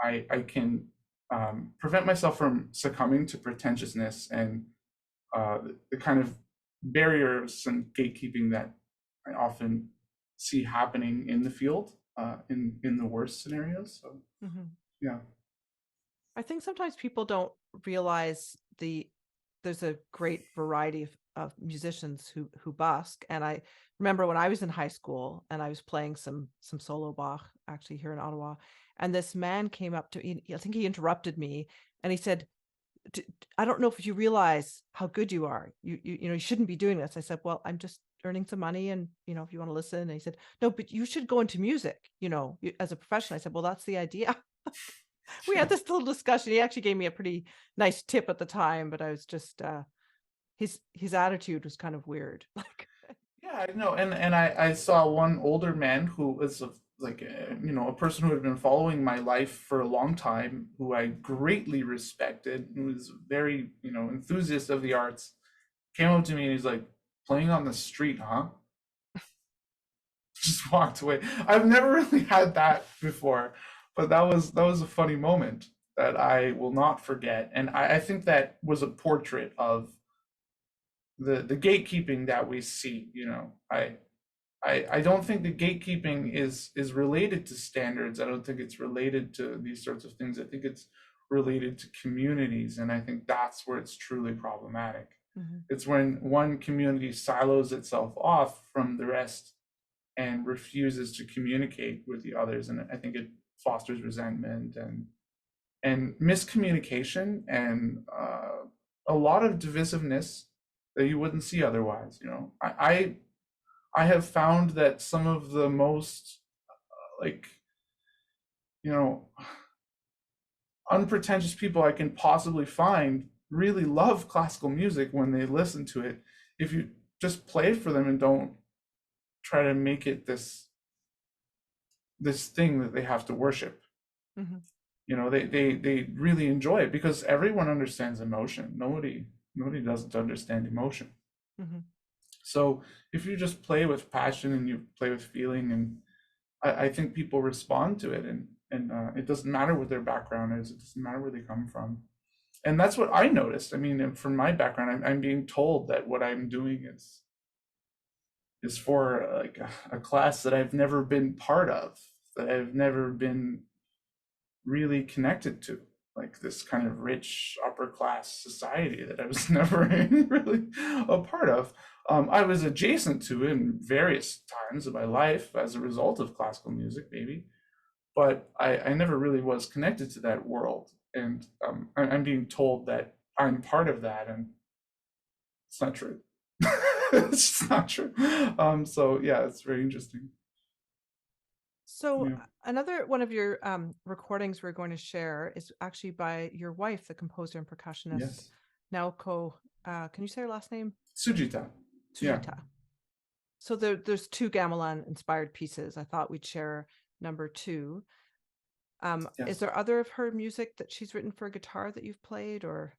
I can prevent myself from succumbing to pretentiousness and the kind of barriers and gatekeeping that I often see happening in the field in the worst scenarios. So yeah, I think sometimes people don't realize there's a great variety of musicians who busk. And I remember when I was in high school and I was playing some solo Bach actually here in Ottawa, and this man came up to me. I think he interrupted me and he said, I don't know if you realize how good you are. You shouldn't be doing this. I said, well, I'm just earning some money, and if you want to listen. And he said, no, but you should go into music, as a profession. I said, well, that's the idea. We had this little discussion. He actually gave me a pretty nice tip at the time, but I was just his attitude was kind of weird. Yeah, I know. And I saw one older man who was a person who had been following my life for a long time, who I greatly respected, who was very, enthusiast of the arts, came up to me and he's like, playing on the street, huh? Just walked away. I've never really had that before, but that was a funny moment. that I will not forget. And I think that was a portrait of the gatekeeping that we see. I don't think the gatekeeping is related to standards. I don't think it's related to these sorts of things. I think it's related to communities, and I think that's where it's truly problematic. Mm-hmm. It's when one community silos itself off from the rest and refuses to communicate with the others, and I think it fosters resentment and miscommunication and a lot of divisiveness that you wouldn't see otherwise. I have found that some of the most unpretentious people I can possibly find really love classical music when they listen to it. If you just play it for them and don't try to make it this thing that they have to worship. Mm-hmm. They really enjoy it because everyone understands emotion. Nobody doesn't understand emotion. Mm-hmm. So if you just play with passion and you play with feeling, and I think people respond to it, and it doesn't matter what their background is. It doesn't matter where they come from. And that's what I noticed. I mean, from my background, I'm being told that what I'm doing is for like a class that I've never been part of, that I've never been really connected to, like this kind of rich upper class society that I was never really a part of. I was adjacent to it in various times of my life as a result of classical music, maybe, but I never really was connected to that world. And I'm being told that I'm part of that, and it's not true. It's just not true. So yeah, it's very interesting. So another one of your recordings we're going to share is actually by your wife, the composer and percussionist, Yes. Naoko. Can you say her last name? Tsujita. Yeah. So there's two gamelan inspired pieces. I thought we'd share number 2. Yes. Is there other of her music that she's written for guitar that you've played, or?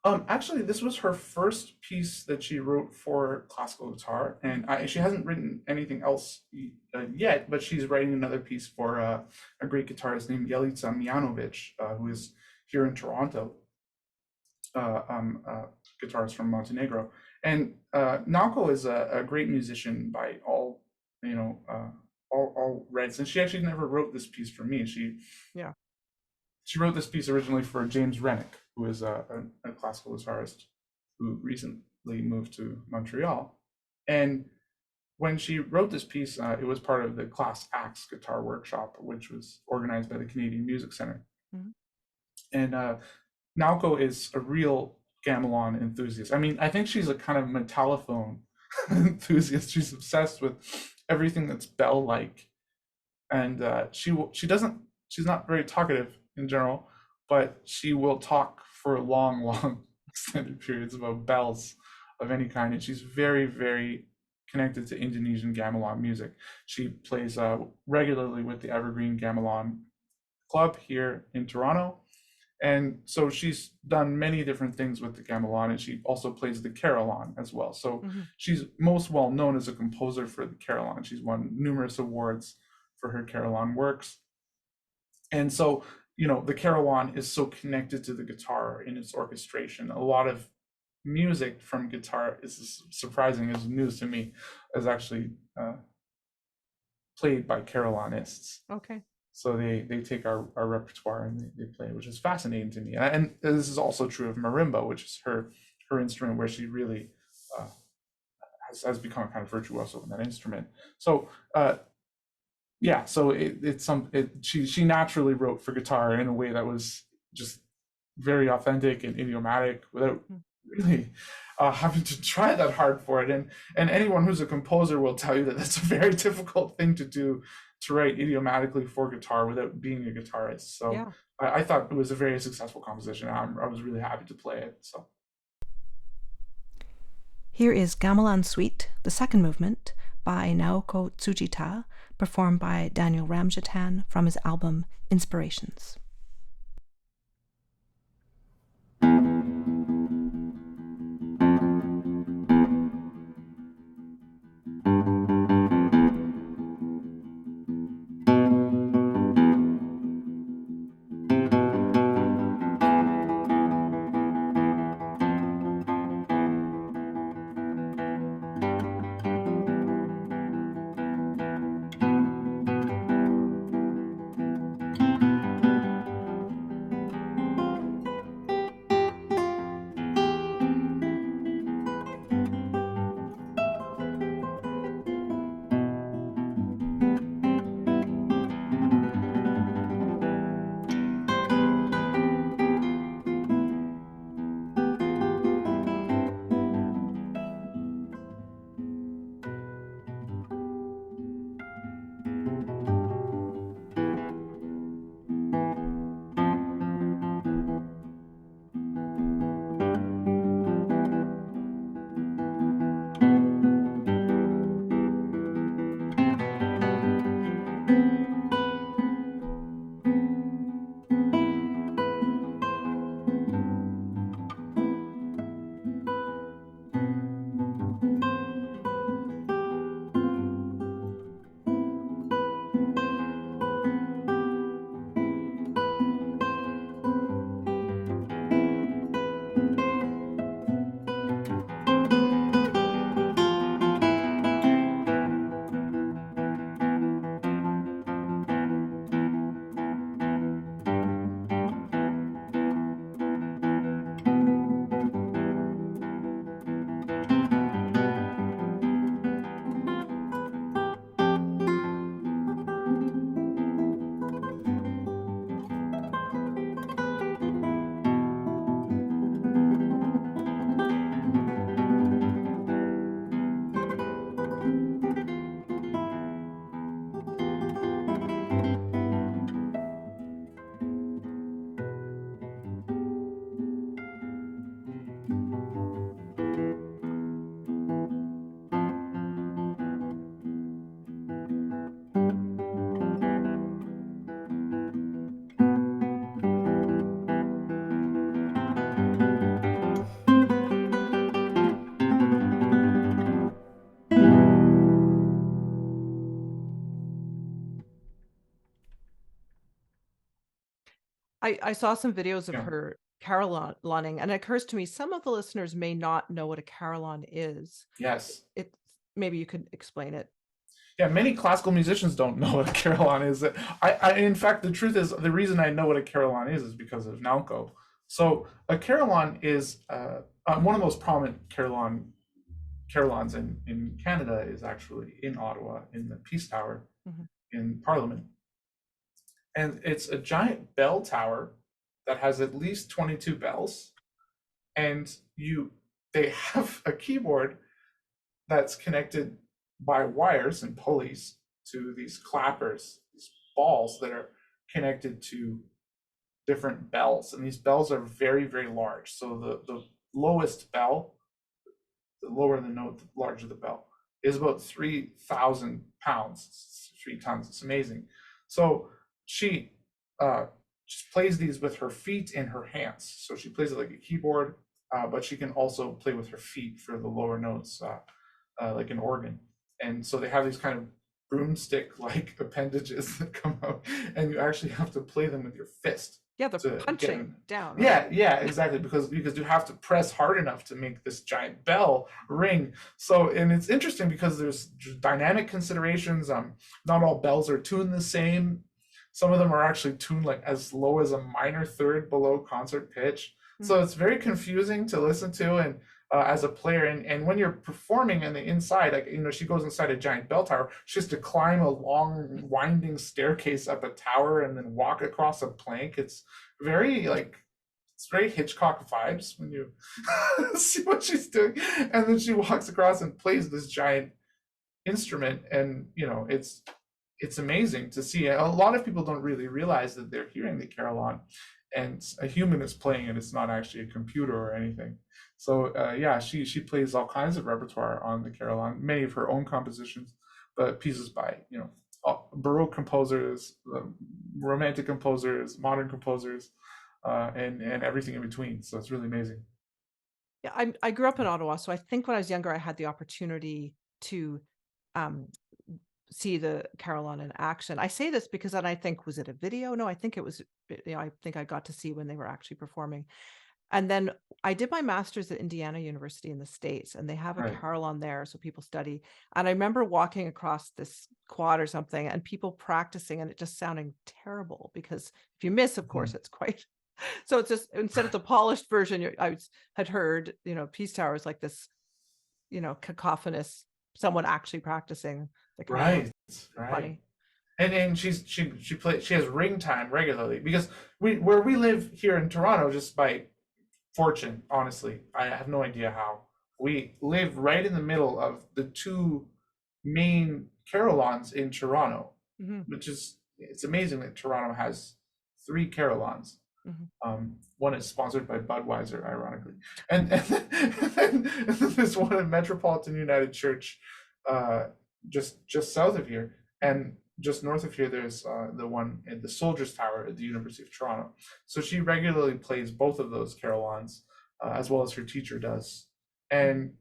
Actually, this was her first piece that she wrote for classical guitar, and she hasn't written anything else yet, but she's writing another piece for a great guitarist named Jelica Mijanovic, who is here in Toronto, guitarist from Montenegro. And Naoko is a great musician by all rights, and she actually never wrote this piece for me. She wrote this piece originally for James Rennick, who is a classical guitarist who recently moved to Montreal. And when she wrote this piece, it was part of the Class Acts guitar workshop, which was organized by the Canadian Music Center. Mm-hmm. And Naoko is a real gamelan enthusiast. I mean, I think she's a kind of metallophone enthusiast. She's obsessed with everything that's bell-like. And she's not very talkative in general, but she will talk for long extended periods about bells of any kind, and she's very, very connected to Indonesian gamelan music. She plays regularly with the Evergreen Gamelan Club here in Toronto, and so she's done many different things with the gamelan, and she also plays the Carillon as well. So she's most well known as a composer for the Carillon. She's won numerous awards for her Carillon works. And so, the Carillon is so connected to the guitar in its orchestration. A lot of music from guitar is surprising as news to me, is actually played by Carillonists. Okay. So they take our repertoire and they play it, which is fascinating to me. And this is also true of marimba, which is her instrument, where she really has become a kind of virtuoso in that instrument. So so she naturally wrote for guitar in a way that was just very authentic and idiomatic without really having to try that hard for it. And anyone who's a composer will tell you that that's a very difficult thing to do, to write idiomatically for guitar without being a guitarist. So yeah. I thought it was a very successful composition. I was really happy to play it. So here is Gamelan Suite, the second movement, by Naoko Tsujita, performed by Daniel Ramjattan from his album Inspirations. I saw some videos of Yeah. her Carillon-ing, and it occurs to me some of the listeners may not know what a Carillon is. Yes. It maybe you could explain it. Yeah, many classical musicians don't know what a carillon is. In fact, the truth is, the reason I know what a carillon is because of Naoko. So a carillon is one of the most prominent carillons in Canada is actually in Ottawa in the Peace Tower in Parliament, and it's a giant bell tower that has at least 22 bells, and they have a keyboard that's connected by wires and pulleys to these clappers, these balls that are connected to different bells. And these bells are very, very large. So the lowest bell, the lower the note, the larger the bell, is about 3,000 pounds, 3 tons. It's amazing. So she just plays these with her feet and her hands. So she plays it like a keyboard, but she can also play with her feet for the lower notes, like an organ. And so they have these kind of broomstick-like appendages that come out, and you actually have to play them with your fist. Yeah, they're punching down. Right? Yeah, exactly, because you have to press hard enough to make this giant bell ring. So, and it's interesting because there's dynamic considerations. Not all bells are tuned the same. Some of them are actually tuned like as low as a minor third below concert pitch. So it's very confusing to listen to, and as a player, and when you're performing on the inside, like, you know, she goes inside a giant bell tower, she has to climb a long winding staircase up a tower and then walk across a plank. It's very Hitchcock vibes when you see what she's doing, and then she walks across and plays this giant instrument, and you know, it's amazing to see. A lot of people don't really realize that they're hearing the carillon, and a human is playing it. It's not actually a computer or anything. So yeah, she plays all kinds of repertoire on the carillon, many of her own compositions, but pieces by, you know, Baroque composers, Romantic composers, modern composers, and everything in between. So it's really amazing. Yeah, I grew up in Ottawa, so I think when I was younger, I had the opportunity to see the Carillon in action. I say this because then I think, was it a video? No, I think it was, you know, I think I got to see when they were actually performing. And then I did my master's at Indiana University in the States, and they have a Carillon there, so people study. And I remember walking across this quad or something and people practicing, and it just sounding terrible, because if you miss, of course, it's quite. So it's just, instead of the polished version I had heard, you know, Peace Tower is like this, you know, cacophonous, someone actually practicing the Carillon. Right. Funny. And she has ring time regularly, because where we live here in Toronto, just by fortune, honestly, I have no idea how, we live right in the middle of the two main carillons in Toronto, which is, it's amazing that Toronto has 3 carillons. One is sponsored by Budweiser, ironically, and then there's one in Metropolitan United Church, just south of here, and just north of here there's the one in the Soldiers Tower at the University of Toronto. So she regularly plays both of those carillons, as well as her teacher does, and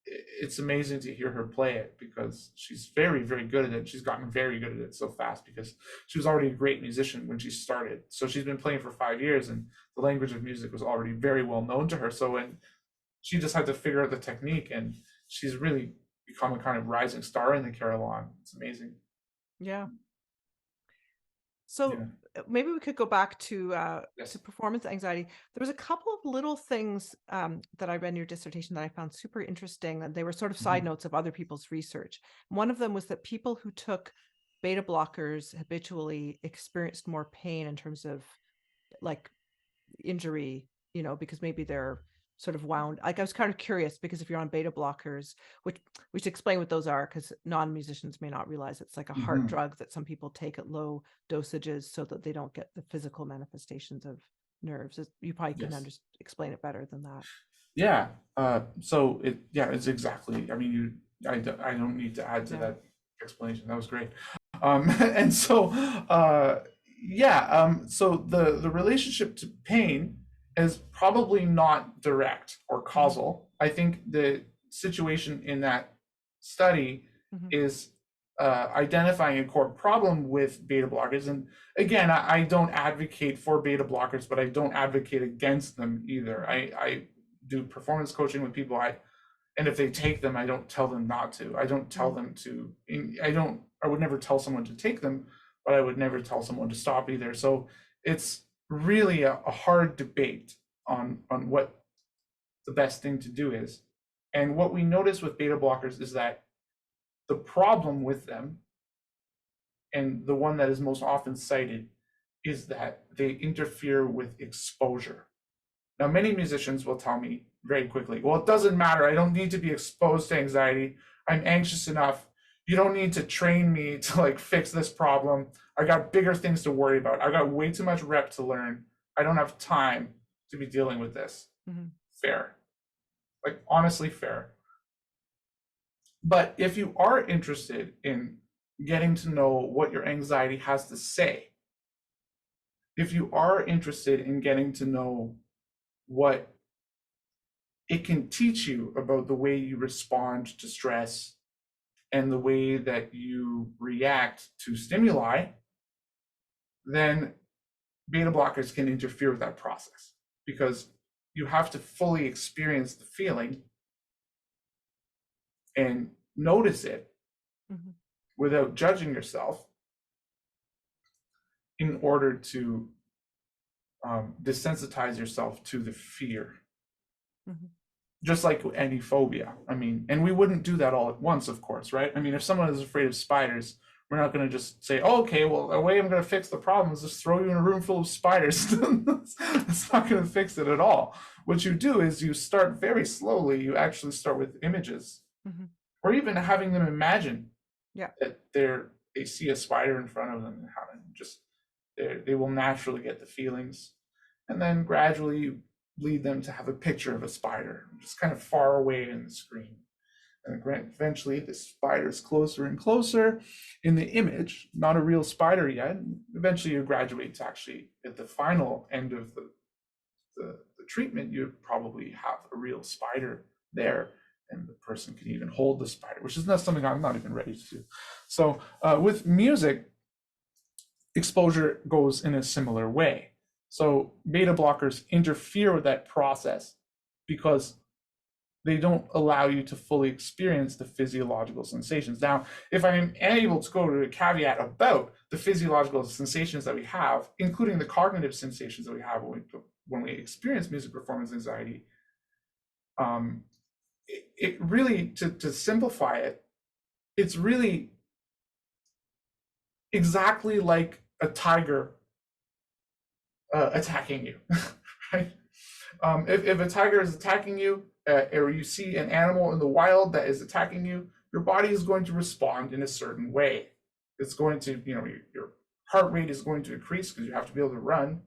it's amazing to hear her play it, because she's very, very good at it. She's gotten very good at it so fast because she was already a great musician when she started. So she's been playing for 5 years, and the language of music was already very well known to her. So when she just had to figure out the technique, and she's really become a kind of rising star in the carillon. It's amazing. Yeah. So maybe we could go back to performance anxiety. There was a couple of little things that I read in your dissertation that I found super interesting, and they were sort of side notes of other people's research. One of them was that people who took beta blockers habitually experienced more pain in terms of like injury, you know, because maybe they're sort of wound. Like, I was kind of curious, because if you're on beta blockers, which we should explain what those are, because non-musicians may not realize, it's like a heart drug that some people take at low dosages so that they don't get the physical manifestations of nerves. You probably can explain it better than that. Yeah. So it's exactly, I mean, I don't need to add to that explanation. That was great. And so so the relationship to pain is probably not direct or causal. I think the situation in that study is identifying a core problem with beta blockers. And again, I don't advocate for beta blockers, but I don't advocate against them either. I do performance coaching with people. And if they take them, I don't tell them not to. I don't tell them to. I would never tell someone to take them, but I would never tell someone to stop either. So it's really a hard debate on what the best thing to do is. And what we notice with beta blockers is that the problem with them, and the one that is most often cited, is that they interfere with exposure. Now, many musicians will tell me very quickly, well, it doesn't matter. I don't need to be exposed to anxiety. I'm anxious enough. You don't need to train me to like fix this problem. I got bigger things to worry about. I got way too much rep to learn. I don't have time to be dealing with this. Fair. Like, honestly, fair. But if you are interested in getting to know what your anxiety has to say, if you are interested in getting to know what it can teach you about the way you respond to stress and the way that you react to stimuli, then beta blockers can interfere with that process, because you have to fully experience the feeling and notice it without judging yourself in order to desensitize yourself to the fear. Just like any phobia. I mean, and we wouldn't do that all at once, of course, right? I mean, if someone is afraid of spiders, we're not going to just say, oh, okay, well, the way I'm going to fix the problem is just throw you in a room full of spiders. It's not going to fix it at all. What you do is you start very slowly. You actually start with images, or even having them imagine that they see a spider in front of them, and how just they will naturally get the feelings, and then gradually you lead them to have a picture of a spider just kind of far away in the screen. And eventually the spider is closer and closer in the image, not a real spider yet. Eventually you graduate to actually, at the final end of the treatment, you probably have a real spider there, and the person can even hold the spider, which is not something I'm not even ready to do. So with music, exposure goes in a similar way. So beta blockers interfere with that process because they don't allow you to fully experience the physiological sensations. Now, if I'm able to go to a caveat about the physiological sensations that we have, including the cognitive sensations that we have when we experience music performance anxiety, it really, to simplify it, it's really exactly like a tiger attacking you, right? If a tiger is attacking you, or you see an animal in the wild that is attacking you, your body is going to respond in a certain way. It's going to, your heart rate is going to increase because you have to be able to run.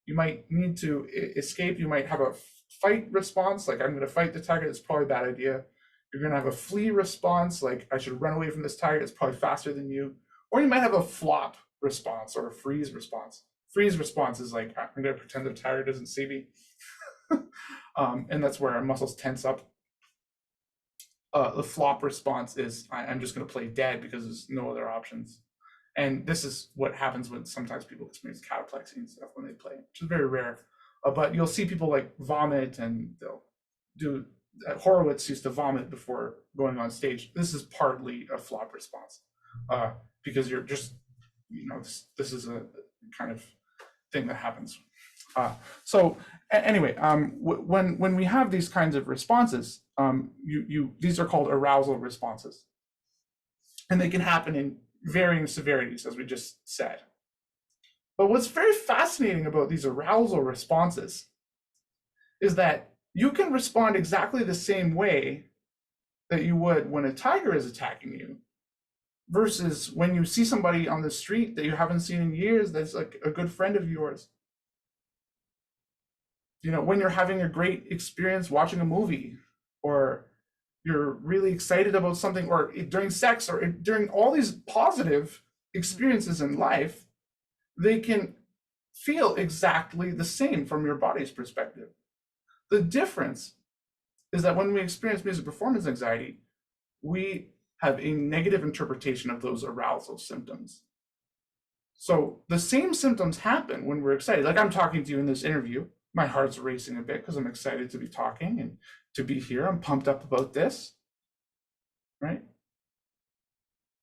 You might need to escape. You might have a fight response, like I'm going to fight the tiger. That's probably a bad idea. You're going to have a flee response, like I should run away from this tiger. It's probably faster than you. Or you might have a flop response or a freeze response. Freeze response is like, I'm going to pretend the tiger doesn't see me. And that's where our muscles tense up. The flop response is, I'm just going to play dead because there's no other options. And this is what happens when sometimes people experience cataplexy and stuff when they play, which is very rare. But you'll see people like vomit, and they'll do, Horowitz used to vomit before going on stage. This is partly a flop response, because you're just, this is a kind of thing that happens. So anyway, when we have these kinds of responses, these are called arousal responses, and they can happen in varying severities, as we just said. But what's very fascinating about these arousal responses is that you can respond exactly the same way that you would when a tiger is attacking you, versus when you see somebody on the street that you haven't seen in years that's like a good friend of yours. When you're having a great experience watching a movie, or you're really excited about something, or during sex, or during all these positive experiences in life, they can feel exactly the same from your body's perspective. The difference is that when we experience music performance anxiety, we have a negative interpretation of those arousal symptoms. So the same symptoms happen when we're excited. Like I'm talking to you in this interview, my heart's racing a bit because I'm excited to be talking and to be here. I'm pumped up about this, right?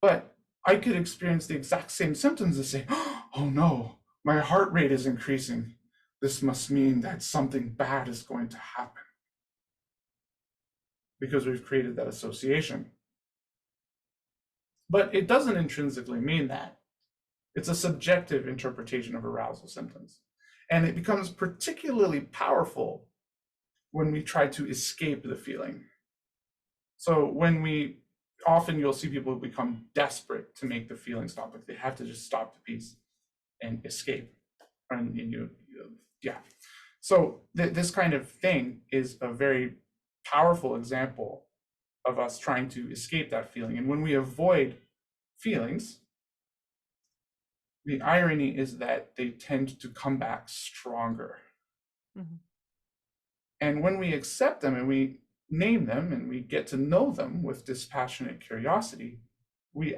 But I could experience the exact same symptoms and say, oh no, my heart rate is increasing. This must mean that something bad is going to happen, because we've created that association. But it doesn't intrinsically mean that. It's a subjective interpretation of arousal symptoms. And it becomes particularly powerful when we try to escape the feeling. So often you'll see people become desperate to make the feeling stop. Like they have to just stop the piece and escape. So this kind of thing is a very powerful example of us trying to escape that feeling. And when we avoid feelings, the irony is that they tend to come back stronger. Mm-hmm. And when we accept them and we name them and we get to know them with dispassionate curiosity, we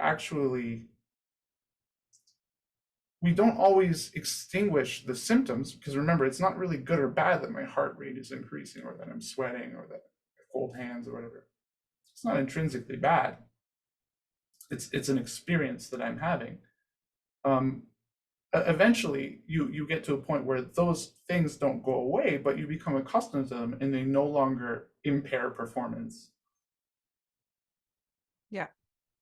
don't always extinguish the symptoms, because remember, it's not really good or bad that my heart rate is increasing or that I'm sweating or that I have cold hands or whatever. It's not intrinsically bad. It's an experience that I'm having. Eventually, you get to a point where those things don't go away, but you become accustomed to them and they no longer impair performance. Yeah.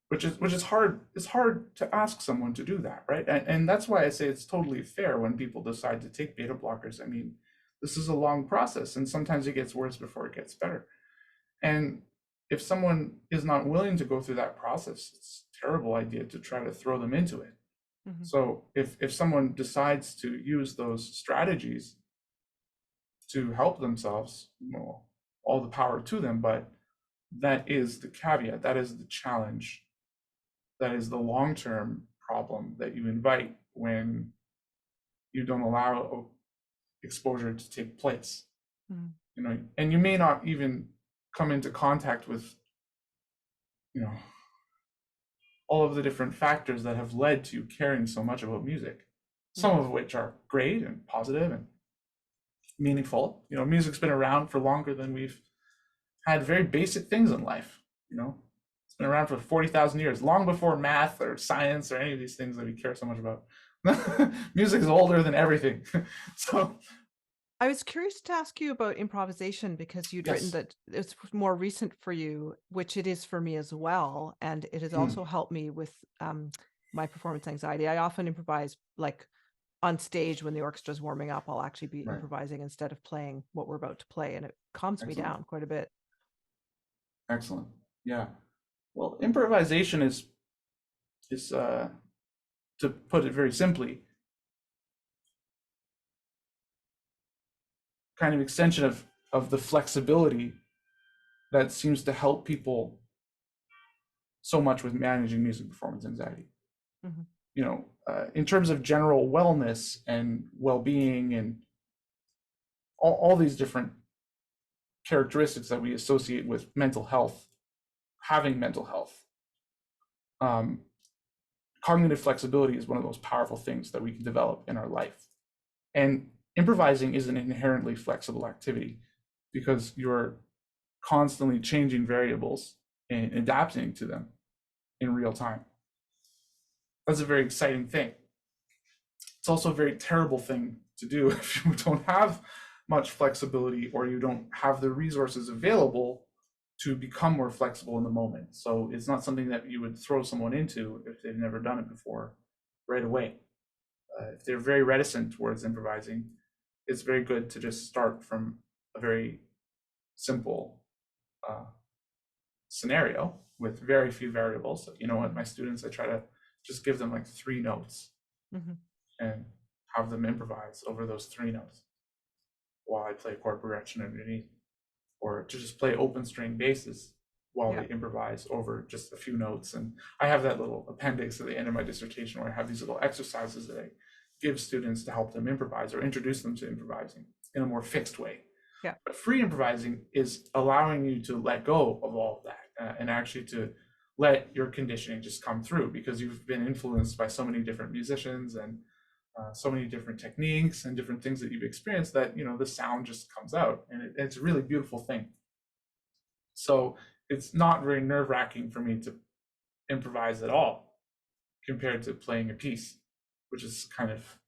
Which is hard. It's hard to ask someone to do that, right? And that's why I say it's totally fair when people decide to take beta blockers. I mean, this is a long process, and sometimes it gets worse before it gets better. And if someone is not willing to go through that process, it's a terrible idea to try to throw them into it. Mm-hmm. So if someone decides to use those strategies to help themselves, well, all the power to them, but that is the caveat, that is the challenge, that is the long-term problem that you invite when you don't allow exposure to take place. Mm-hmm. And you may not even come into contact with, all of the different factors that have led to you caring so much about music, some of which are great and positive and meaningful. Music's been around for longer than we've had very basic things in life. It's been around for 40,000 years, long before math or science or any of these things that we care so much about. Music is older than everything. So I was curious to ask you about improvisation, because you'd written that it's more recent for you, which it is for me as well. And it has also helped me with my performance anxiety. I often improvise like on stage when the orchestra is warming up. I'll actually be improvising instead of playing what we're about to play, and it calms me down quite a bit. Excellent. Yeah. Well, improvisation is to put it very simply, kind of extension of the flexibility that seems to help people so much with managing music performance anxiety. Mm-hmm. In terms of general wellness and well-being and all these different characteristics that we associate with mental health, having mental health, cognitive flexibility is one of those powerful things that we can develop in our life. And improvising is an inherently flexible activity because you're constantly changing variables and adapting to them in real time. That's a very exciting thing. It's also a very terrible thing to do if you don't have much flexibility or you don't have the resources available to become more flexible in the moment. So it's not something that you would throw someone into if they've never done it before right away. If they're very reticent towards improvising, it's very good to just start from a very simple scenario with very few variables. So, with my students, I try to just give them like 3 notes and have them improvise over those 3 notes while I play chord progression underneath, or to just play open string basses while they improvise over just a few notes. And I have that little appendix at the end of my dissertation where I have these little exercises that I give students to help them improvise or introduce them to improvising in a more fixed way. Yeah. But free improvising is allowing you to let go of all of that and actually to let your conditioning just come through, because you've been influenced by so many different musicians and so many different techniques and different things that you've experienced, that the sound just comes out, and it's a really beautiful thing. So it's not very nerve-wracking for me to improvise at all compared to playing a piece, which is kind of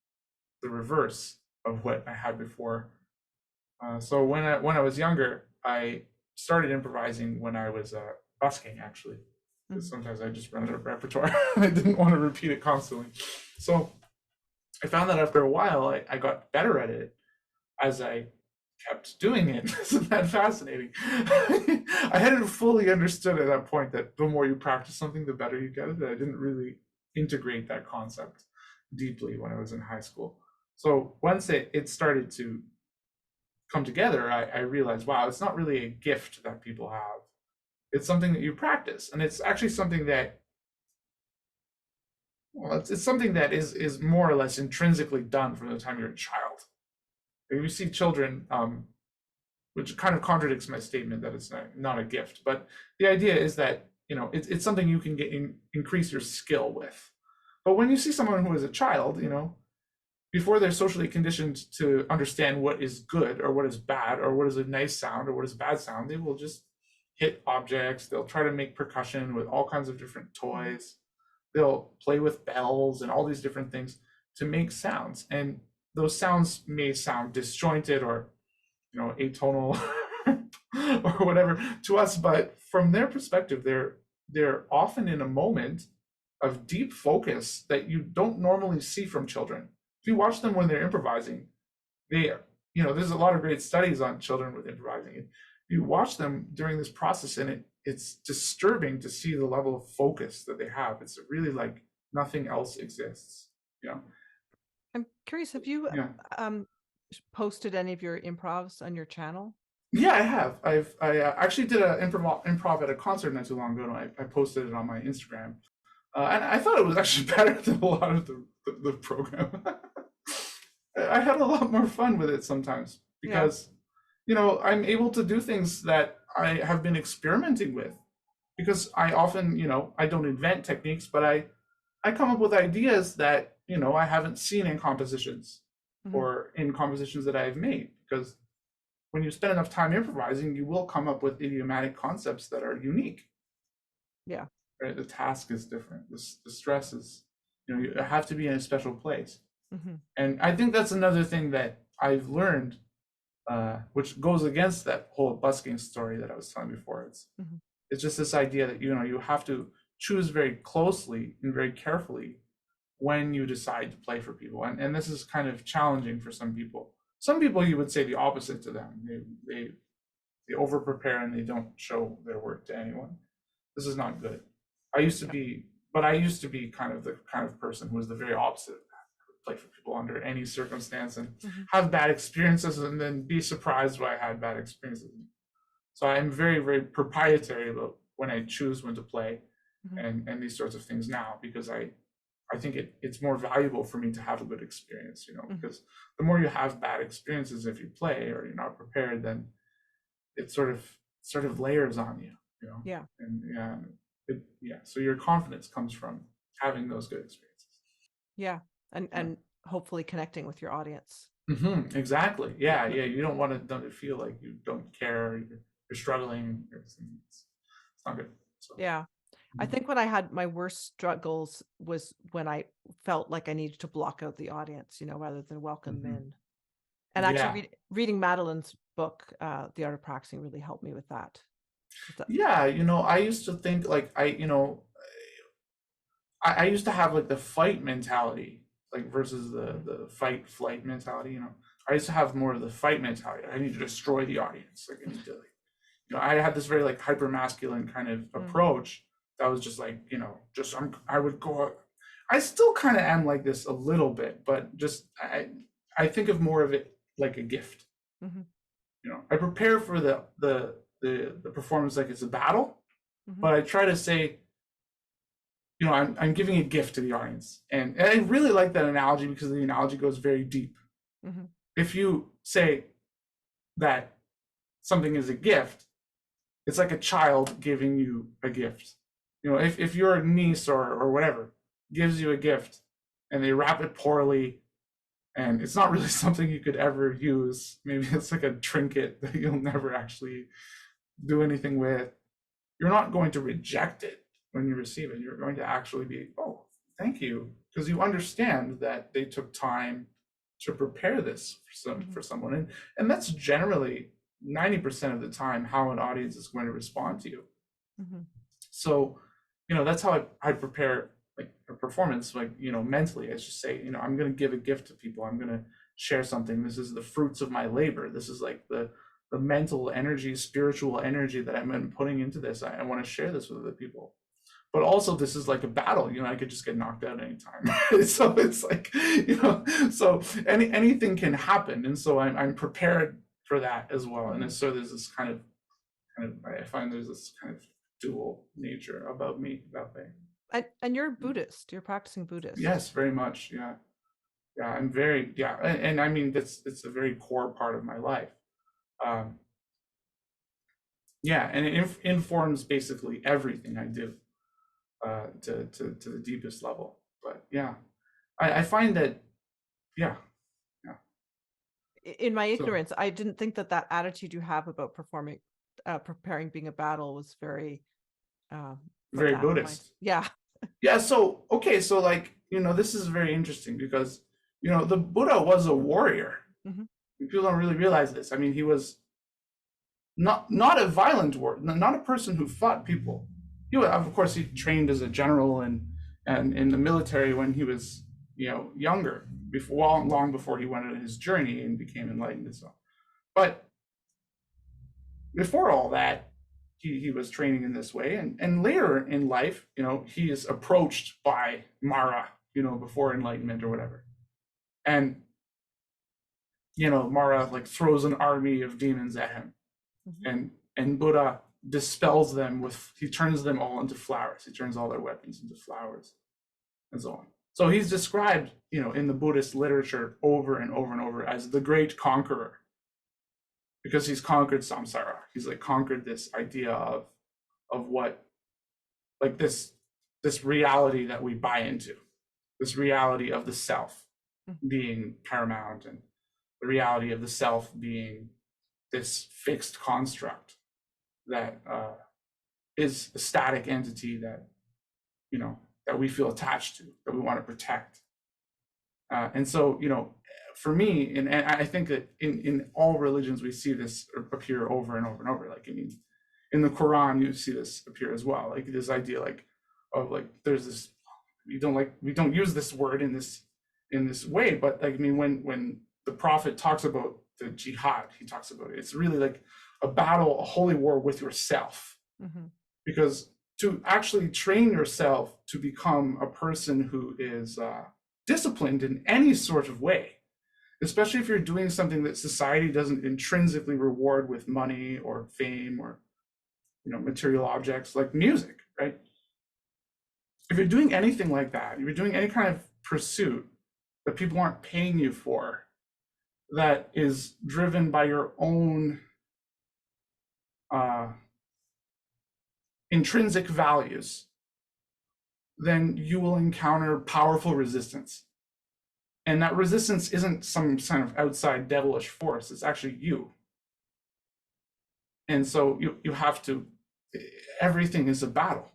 the reverse of what I had before. So when I was younger, I started improvising when I was busking, actually, because sometimes I just run out of repertoire. I didn't want to repeat it constantly. So I found that after a while, I got better at it as I kept doing it. Isn't that fascinating? I hadn't fully understood at that point that the more you practice something, the better you get at it. I didn't really integrate that concept deeply when I was in high school. So once it started to come together, I realized, wow, it's not really a gift that people have. It's something that you practice, and it's actually something that, well, it's something that is more or less intrinsically done from the time you're a child. You see children, which kind of contradicts my statement that it's not a gift, but the idea is that it's something you can increase your skill with. But when you see someone who is a child, before they're socially conditioned to understand what is good or what is bad or what is a nice sound or what is a bad sound, they will just hit objects. They'll try to make percussion with all kinds of different toys. They'll play with bells and all these different things to make sounds. And those sounds may sound disjointed or atonal or whatever to us, but from their perspective, they're often in a moment of deep focus that you don't normally see from children. If you watch them when they're improvising, there's a lot of great studies on children with improvising. You watch them during this process, and it's disturbing to see the level of focus that they have. It's really like nothing else exists. I'm curious, have you posted any of your improvs on your channel? Yeah, I have. I actually did an improv at a concert not too long ago, and I posted it on my Instagram. And I thought it was actually better than a lot of the program. I had a lot more fun with it sometimes because, I'm able to do things that I have been experimenting with, because I often, I don't invent techniques, but I come up with ideas that, I haven't seen in compositions or in compositions that I've made, because when you spend enough time improvising, you will come up with idiomatic concepts that are unique. Yeah. Right? The task is different. The stress is, you have to be in a special place. And I think that's another thing that I've learned, which goes against that whole busking story that I was telling before. It's just this idea that, you have to choose very closely and very carefully when you decide to play for people. And this is kind of challenging for some people. Some people, you would say the opposite to them. They over prepare and they don't show their work to anyone. This is not good. I used to be kind of the person who was the very opposite of that. I would play for people under any circumstance and have bad experiences, and then be surprised why I had bad experiences. So I'm very, very proprietary about when I choose when to play and these sorts of things now, because I think it's more valuable for me to have a good experience, because the more you have bad experiences, if you play or you're not prepared, then it sort of layers on you, Yeah. And so your confidence comes from having those good experiences. Yeah. And hopefully connecting with your audience. Exactly. Yeah. You don't want them to feel like you don't care, you're struggling. It's not good. So. Yeah. I think when I had my worst struggles was when I felt like I needed to block out the audience, rather than welcome in. And actually reading Madeline's book, The Art of Practicing, really helped me with that. Yeah, I used to think like I used to have like the fight mentality, like versus the fight flight mentality. I used to have more of the fight mentality. I need to destroy the audience. Like I need to, I had this very like hyper masculine kind of approach that was just like, I would go. I still kind of am like this a little bit, but just I think of more of it like a gift. I prepare for the performance like it's a battle, but I try to say, I'm giving a gift to the audience. And I really like that analogy because the analogy goes very deep. If you say that something is a gift, it's like a child giving you a gift. You know, if your niece or whatever gives you a gift and they wrap it poorly and it's not really something you could ever use, maybe it's like a trinket that you'll never actually do anything with, you're not going to reject it when you receive it. You're going to actually be, oh, thank you, because you understand that they took time to prepare this for someone, and that's generally 90% of the time how an audience is going to respond to you. So, you know, that's how I prepare like a performance, like, you know, mentally. I just say, you know, I'm going to give a gift to people. I'm going to share something. This is the fruits of my labor. This is like the mental energy, spiritual energy that I'm putting into this. I want to share this with other people. But also, this is like a battle. You know, I could just get knocked out anytime. So it's like, you know, so anything can happen, and so I'm prepared for that as well. And so there's this kind of I find there's this kind of dual nature about me that way. And you're Buddhist. You're practicing Buddhist. Yes, very much. Yeah, I'm very and I mean it's a very core part of my life. And it informs basically everything I do to the deepest level. But yeah, I find that in my ignorance, I didn't think that attitude you have about preparing being a battle was very very Buddhist. Yeah. So okay, so like, you know, this is very interesting because, you know, the Buddha was a warrior. People don't really realize this. I mean, he was not a violent warrior, not a person who fought people. He was, of course, he trained as a general and in the military when he was, you know, younger, long before he went on his journey and became enlightened and so. But before all that, he was training in this way, and later in life, you know, he is approached by Mara, you know, before enlightenment or whatever, and you know, Mara like throws an army of demons at him, and Buddha dispels them he turns them all into flowers. He turns all their weapons into flowers, and so on. So he's described, you know, in the Buddhist literature over and over and over as the great conqueror, because he's conquered samsara. He's like conquered this idea of what, like this reality that we buy into, this reality of the self being paramount, and the reality of the self being this fixed construct that is a static entity that, you know, that we feel attached to, that we want to protect. And so, you know, for me, and I think that in all religions, we see this appear over and over and over. Like, I mean, in the Quran, you see this appear as well. Like this idea, like, of like, there's this, we don't use this word in this way, but like, I mean, when the prophet talks about the jihad, he talks about it. It's really like a battle, a holy war with yourself, because to actually train yourself to become a person who is disciplined in any sort of way, especially if you're doing something that society doesn't intrinsically reward with money or fame or, you know, material objects like music, right? If you're doing anything like that, if you're doing any kind of pursuit that people aren't paying you for, that is driven by your own intrinsic values, then you will encounter powerful resistance. And that resistance isn't some kind of outside devilish force, it's actually you. And so you have to, everything is a battle,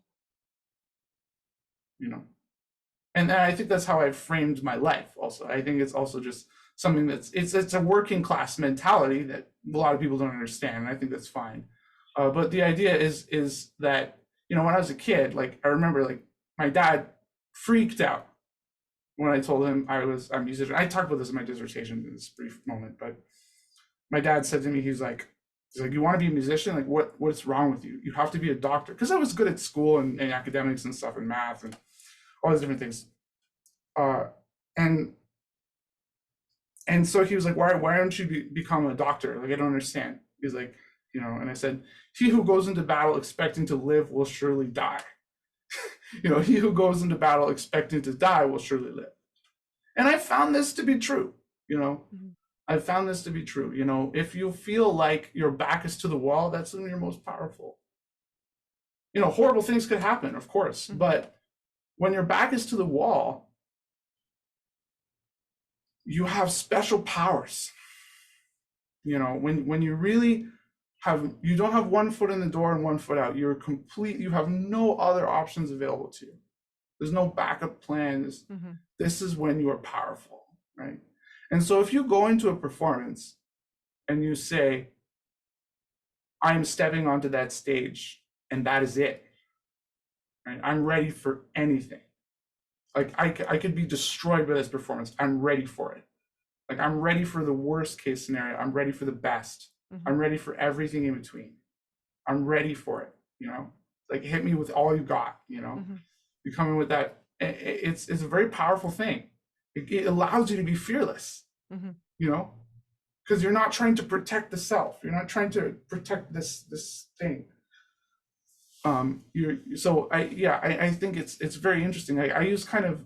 you know. And I think that's how I've framed my life also. I think it's also just something it's a working class mentality that a lot of people don't understand, and I think that's fine. But the idea is that, you know, when I was a kid, like, I remember, like, my dad freaked out when I told him I was a musician. I talked about this in my dissertation in this brief moment, but my dad said to me, he's like, you want to be a musician? Like, what's wrong with you? You have to be a doctor. Because I was good at school and academics and stuff and math and all these different things. And so he was like, why don't you become a doctor? Like, I don't understand. He's like, you know, and I said, he who goes into battle expecting to live will surely die. You know, he who goes into battle expecting to die will surely live. And I found this to be true, you know. I found this to be true. You know, if you feel like your back is to the wall, that's when you're most powerful. horrible things could happen, of course, but when your back is to the wall, you have special powers. When you really you don't have one foot in the door and one foot out. You have no other options available to you. There's no backup plans. This is when you are powerful, right? And so if you go into a performance and you say, I'm stepping onto that stage and that is it, right? I'm ready for anything. Like I could be destroyed by this performance. I'm ready for it. Like I'm ready for the worst case scenario. I'm ready for the best. I'm ready for everything in between. I'm ready for it, like hit me with all you got, you come in with that. It's a very powerful thing. It allows you to be fearless, because you're not trying to protect the self. You're not trying to protect this thing. I think it's very interesting. I use kind of,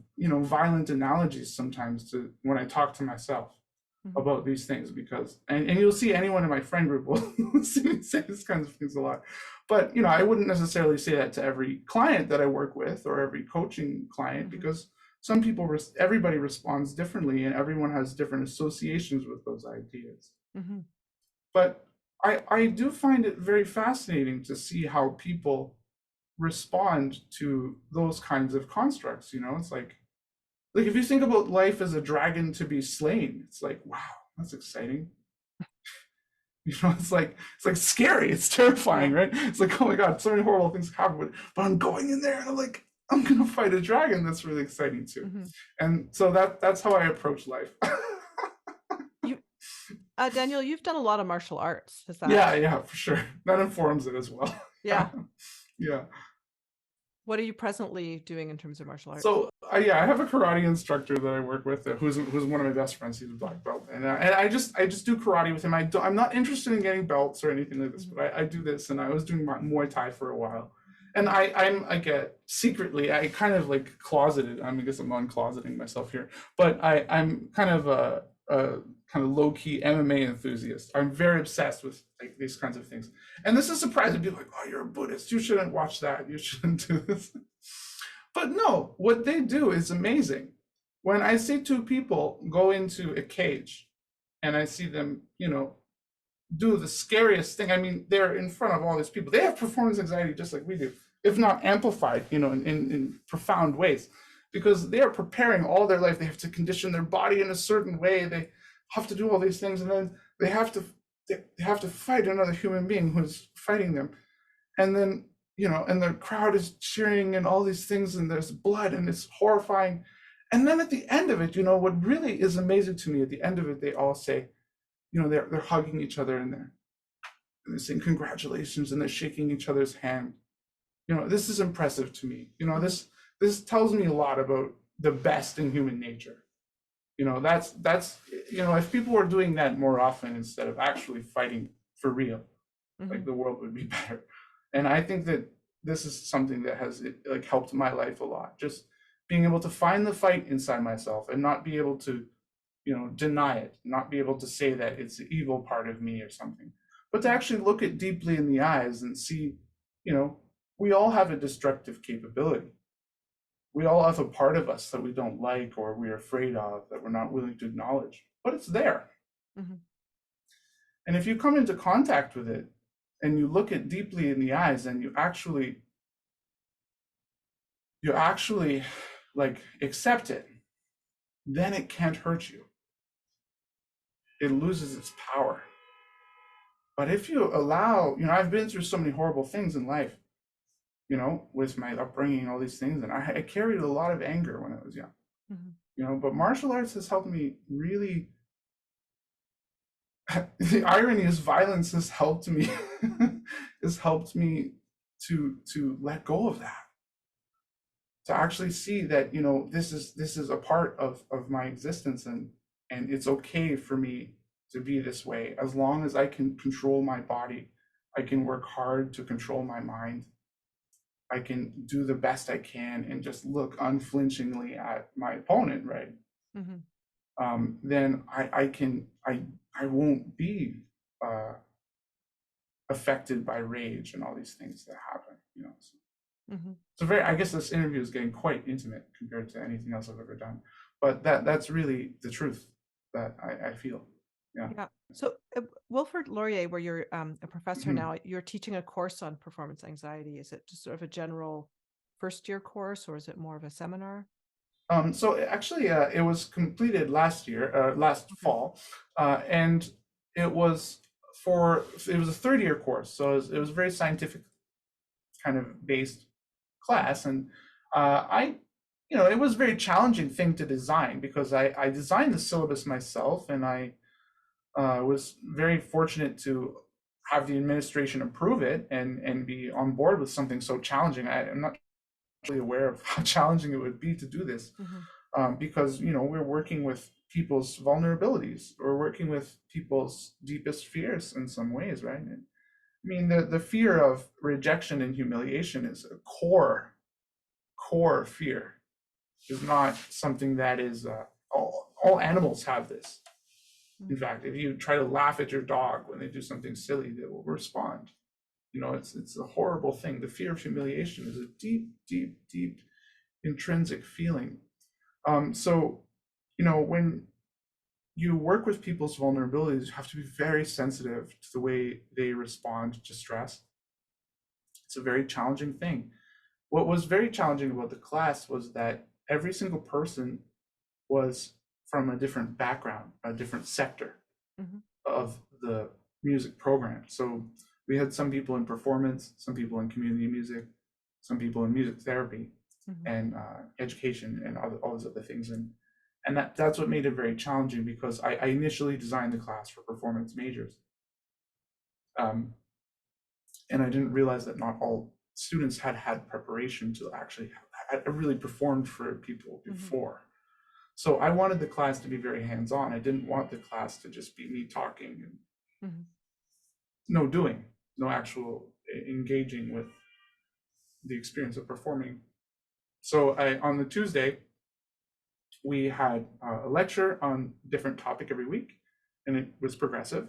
violent analogies sometimes when I talk to myself about these things, because and you'll see anyone in my friend group will see me say these kinds of things a lot, but I wouldn't necessarily say that to every client that I work with or every coaching client, because some people, everybody responds differently and everyone has different associations with those ideas. But I do find it very fascinating to see how people respond to those kinds of constructs. It's like if you think about life as a dragon to be slain, it's like, wow, that's exciting. It's like scary. It's terrifying, right? It's like, oh my God, so many horrible things happen, but I'm going in there and I'm gonna fight a dragon. That's really exciting too. And so that's how I approach life. Daniel, you've done a lot of martial arts. Is that? Yeah, for sure. That informs it as well. Yeah. Yeah. What are you presently doing in terms of martial arts? So I have a karate instructor that I work with, who's one of my best friends. He's a black belt, and I just do karate with him. I'm not interested in getting belts or anything like this, but I do this, and I was doing Muay Thai for a while, and I'm secretly I kind of closeted. I guess I'm uncloseting myself here, but I'm kind of a kind of low-key MMA enthusiast. I'm very obsessed with these kinds of things. And this is surprising. People are like, oh, you're a Buddhist. You shouldn't watch that. You shouldn't do this. But no, what they do is amazing. When I see two people go into a cage and I see them, do the scariest thing. I mean, they're in front of all these people. They have performance anxiety just like we do, if not amplified, in profound ways, because they are preparing all their life. They have to condition their body in a certain way. They have to do all these things, and then they have to fight another human being who's fighting them, and then and the crowd is cheering and all these things, and there's blood and it's horrifying. And then at the end of it, what really is amazing to me, at the end of it, they all say, they're hugging each other and they're saying congratulations, and they're shaking each other's hand. This is impressive to me. This tells me a lot about the best in human nature. That's if people were doing that more often instead of actually fighting for real, the world would be better. And I think that this is something that has helped my life a lot. Just being able to find the fight inside myself and not be able to, deny it, not be able to say that it's the evil part of me or something, but to actually look it deeply in the eyes and see, we all have a destructive capability. We all have a part of us that we don't like or we're afraid of, that we're not willing to acknowledge, but it's there. And if you come into contact with it and you look it deeply in the eyes and you actually accept it, then it can't hurt you. It loses its power. But if you allow, I've been through so many horrible things in life, with my upbringing and all these things. And I carried a lot of anger when I was young, but martial arts has helped me really. The irony is violence has helped me, to let go of that, to actually see that, this is a part of my existence, and it's okay for me to be this way. As long as I can control my body, I can work hard to control my mind. I can do the best I can and just look unflinchingly at my opponent, right? Then I won't be affected by rage and all these things that happen, you know. Mm-hmm. So I guess this interview is getting quite intimate compared to anything else I've ever done, but that's really the truth that I feel. Yeah. So Wilfrid Laurier, where you're a professor now, you're teaching a course on performance anxiety. Is it just sort of a general first-year course, or is it more of a seminar? So actually, it was completed last fall, and it was a third-year course. So it was a very scientific kind of based class, and it was a very challenging thing to design because I designed the syllabus myself, and I was very fortunate to have the administration approve it and be on board with something so challenging. I'm not really aware of how challenging it would be to do this, because we're working with people's vulnerabilities, we're working with people's deepest fears in some ways, right? And, I mean, the fear of rejection and humiliation is a core fear. It's not something that is all animals have this. In fact, if you try to laugh at your dog when they do something silly, they will respond. It's a horrible thing. The fear of humiliation is a deep, deep, deep intrinsic feeling. So, when you work with people's vulnerabilities, you have to be very sensitive to the way they respond to stress. It's a very challenging thing. What was very challenging about the class was that every single person was from a different background, a different sector of the music program. So we had some people in performance, some people in community music, some people in music therapy and education and all those other things. And that's what made it very challenging, because I initially designed the class for performance majors. And I didn't realize that not all students had preparation to actually had really performed for people before. So I wanted the class to be very hands-on. I didn't want the class to just be me talking and no doing, no actual engaging with the experience of performing. So on the Tuesday, we had a lecture on a different topic every week, and it was progressive.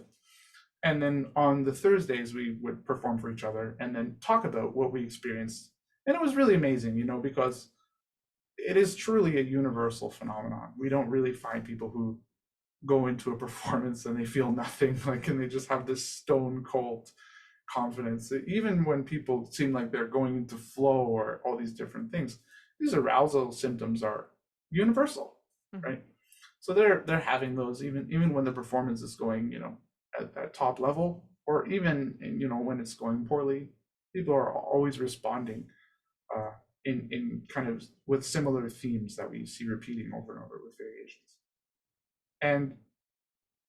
And then on the Thursdays, we would perform for each other and then talk about what we experienced. And it was really amazing, because it is truly a universal phenomenon. We don't really find people who go into a performance and they feel nothing, and they just have this stone cold confidence. Even when people seem like they're going into flow or all these different things, these arousal symptoms are universal, right? So they're having those even when the performance is going, at top level, or even when it's going poorly. People are always responding in kind of with similar themes that we see repeating over and over with variations. And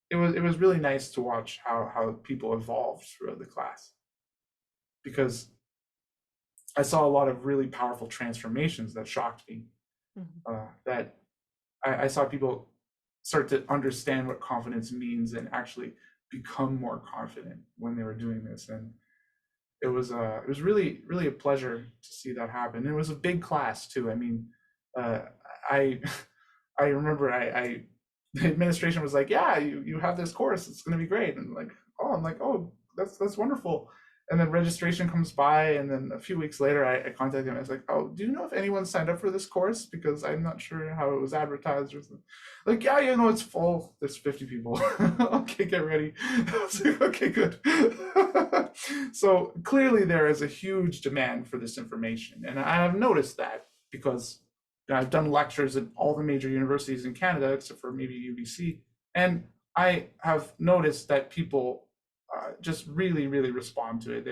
it was really nice to watch how people evolved throughout the class, because I saw a lot of really powerful transformations that shocked me. That I saw people start to understand what confidence means and actually become more confident when they were doing this. And it was really, really a pleasure to see that happen. It was a big class too. I mean, I remember the administration was like, yeah, you have this course, it's going to be great. And I'm like, oh, that's wonderful. And then registration comes by, and then a few weeks later, I contacted him. I was like, oh, do you know if anyone signed up for this course? Because I'm not sure how it was advertised or something. Like, yeah, it's full. There's 50 people. Okay, get ready. I was like, okay, good. So clearly there is a huge demand for this information. And I have noticed that because I've done lectures at all the major universities in Canada, except for maybe UBC. And I have noticed that people just really, really respond to it.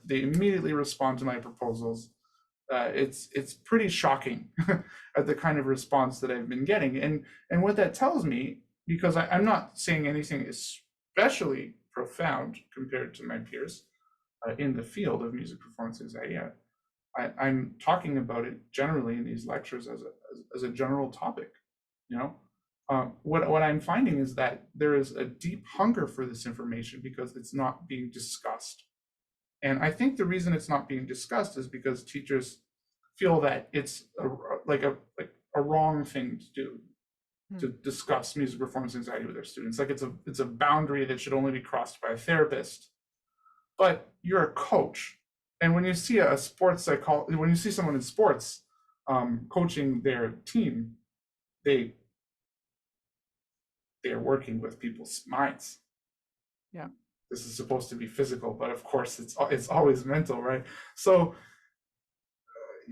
They immediately respond to my proposals. It's pretty shocking at the kind of response that I've been getting, and what that tells me, because I'm not saying anything especially profound compared to my peers in the field of music performance anxiety. I'm talking about it generally in these lectures as a general topic. What I'm finding is that there is a deep hunger for this information because it's not being discussed. And I think the reason it's not being discussed is because teachers feel that it's a wrong thing to do, to discuss music performance anxiety with their students. Like it's a boundary that should only be crossed by a therapist, but you're a coach. And when you see a sports when you see someone in sports coaching their team, they're working with people's minds. Yeah. This is supposed to be physical, but of course it's always mental, right? So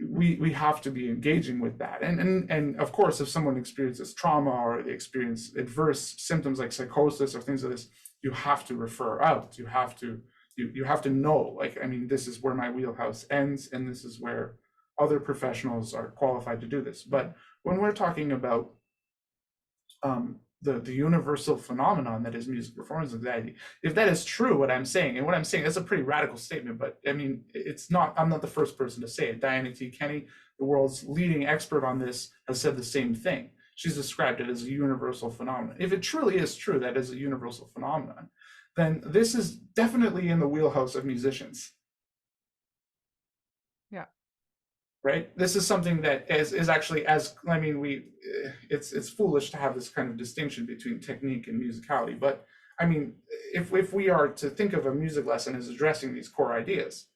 we have to be engaging with that. And of course, if someone experiences trauma or they experience adverse symptoms like psychosis or things like this, you have to refer out. You have to know, like, I mean, this is where my wheelhouse ends, and this is where other professionals are qualified to do this. But when we're talking about the universal phenomenon that is music performance anxiety, if that is true, what I'm saying, and what I'm saying, that's a pretty radical statement, but I mean, it's not, I'm not the first person to say it. Diana T. Kenny, the world's leading expert on this, has said the same thing. She's described it as a universal phenomenon. If it truly is true that is a universal phenomenon, then this is definitely in the wheelhouse of musicians. Yeah. Right. This is something that is actually, as I mean, it's foolish to have this kind of distinction between technique and musicality. But I mean, if we are to think of a music lesson as addressing these core ideas,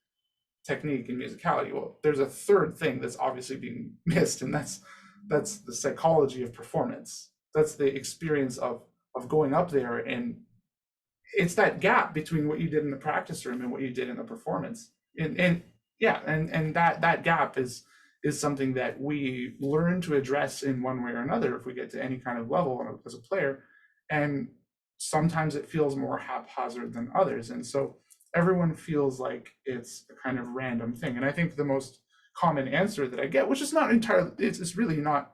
technique and musicality, well, there's a third thing that's obviously being missed, and that's the psychology of performance. That's the experience of going up there, and it's that gap between what you did in the practice room and what you did in the performance. And yeah, and that gap is something that we learn to address in one way or another if we get to any kind of level as a player. And sometimes it feels more haphazard than others, and so everyone feels like it's a kind of random thing. And I think the most common answer that I get, which is not entirely, it's really not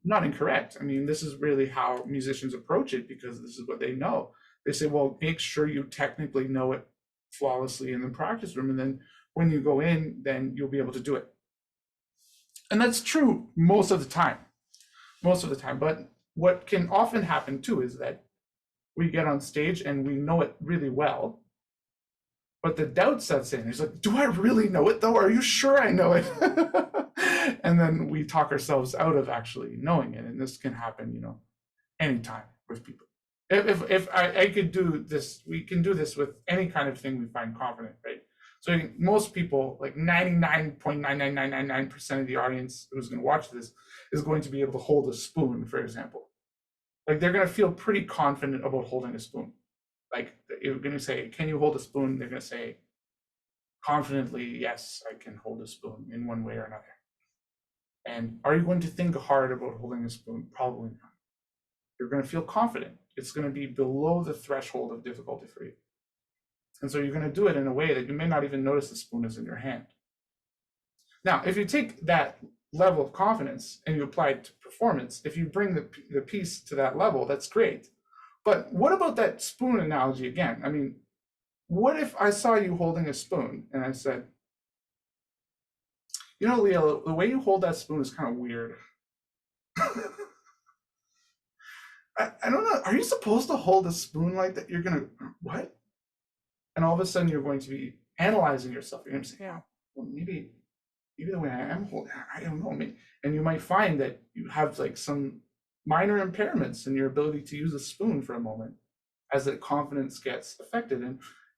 incorrect. I mean, this is really how musicians approach it, because this is what they know. They say, well, make sure you technically know it flawlessly in the practice room, and then when you go in, then you'll be able to do it. And that's true most of the time. But what can often happen too is that we get on stage and we know it really well, but the doubt sets in. It's like, do I really know it though? Are you sure I know it? And then we talk ourselves out of actually knowing it. And this can happen, anytime with people. If I could do this, we can do this with any kind of thing we find confident, right? So most people, like 99.99999% of the audience who's going to watch this, is going to be able to hold a spoon, for example. Like, they're going to feel pretty confident about holding a spoon. Like, you're going to say, can you hold a spoon? They're going to say confidently, yes, I can hold a spoon in one way or another. And are you going to think hard about holding a spoon? Probably not. You're going to feel confident. It's going to be below the threshold of difficulty for you. And so you're going to do it in a way that you may not even notice the spoon is in your hand. Now, if you take that level of confidence and you apply it to performance, if you bring the piece to that level, that's great. But what about that spoon analogy again? I mean, what if I saw you holding a spoon and I said, Leah, the way you hold that spoon is kind of weird. I don't know. Are you supposed to hold a spoon like that? You're going to, what? And all of a sudden you're going to be analyzing yourself. You're going to say, yeah, well, maybe the way I am holding, I don't know. And you might find that you have like some minor impairments in your ability to use a spoon for a moment as that confidence gets affected.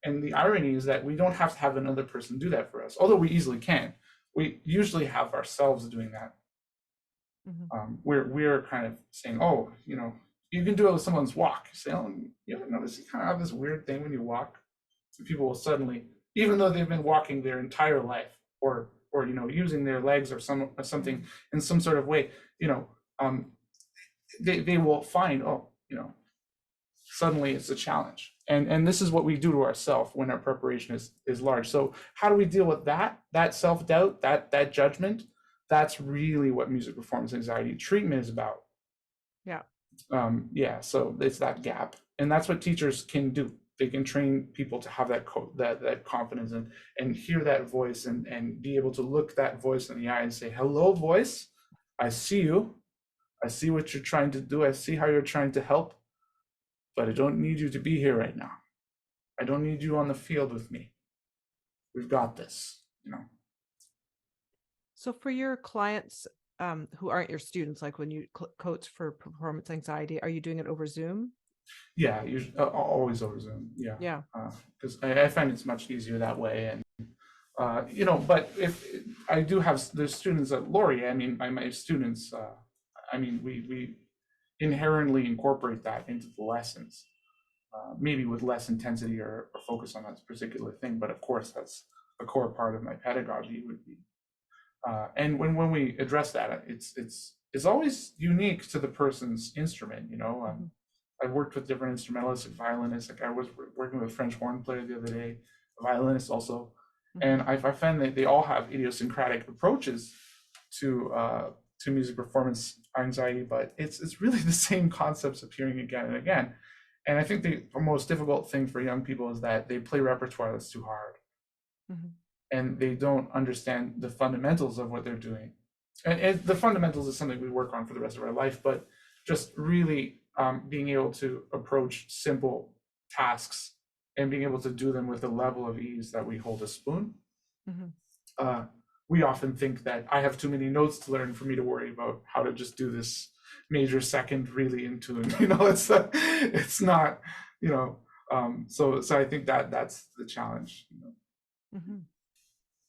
And the irony is that we don't have to have another person do that for us, although we easily can. We usually have ourselves doing that. Mm-hmm. We're kind of saying, oh, you can do it with someone's walk. You say, oh, you ever notice you kind of have this weird thing when you walk? So people will suddenly, even though they've been walking their entire life, or using their legs or something in some sort of way, they will find, suddenly it's a challenge. And this is what we do to ourselves when our preparation is large. So how do we deal with that self-doubt, that judgment? That's really what music performance anxiety treatment is about. Yeah. So it's that gap, and that's what teachers can do. They can train people to have that confidence and hear that voice and be able to look that voice in the eye and say, hello, voice, I see you. I see what you're trying to do. I see how you're trying to help, but I don't need you to be here right now. I don't need you on the field with me. We've got this, So for your clients who aren't your students, like when you coach for performance anxiety, are you doing it over Zoom? Yeah, always over Zoom. Yeah, Yeah. Because I find it's much easier that way. And but if I do have there's students at Laurier, I mean, my students, I mean, we inherently incorporate that into the lessons, maybe with less intensity or focus on that particular thing. But of course, that's a core part of my pedagogy would be. And when we address that, it's always unique to the person's instrument. I've worked with different instrumentalists, like violinists. Like I was working with a French horn player the other day, a violinist also, and I find that they all have idiosyncratic approaches to music performance anxiety, but it's really the same concepts appearing again and again. And I think the most difficult thing for young people is that they play repertoire that's too hard, and they don't understand the fundamentals of what they're doing. And the fundamentals is something we work on for the rest of our life, but just really being able to approach simple tasks and being able to do them with a level of ease that we hold a spoon. We often think that I have too many notes to learn for me to worry about how to just do this major second really in tune. It's not, so I think that's the challenge.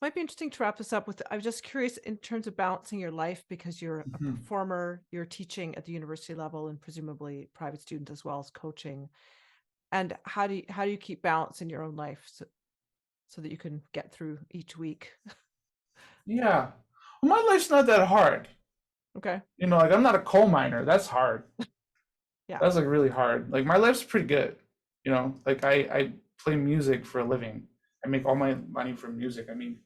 Might be interesting to wrap this up with, I'm just curious in terms of balancing your life, because you're a performer, you're teaching at the university level and presumably private students as well as coaching. And how do you keep balance in your own life so that you can get through each week? Yeah. Well, my life's not that hard. Okay. Like I'm not a coal miner. That's hard. Yeah. That's like really hard. Like my life's pretty good. Like I play music for a living. I make all my money from music. I mean,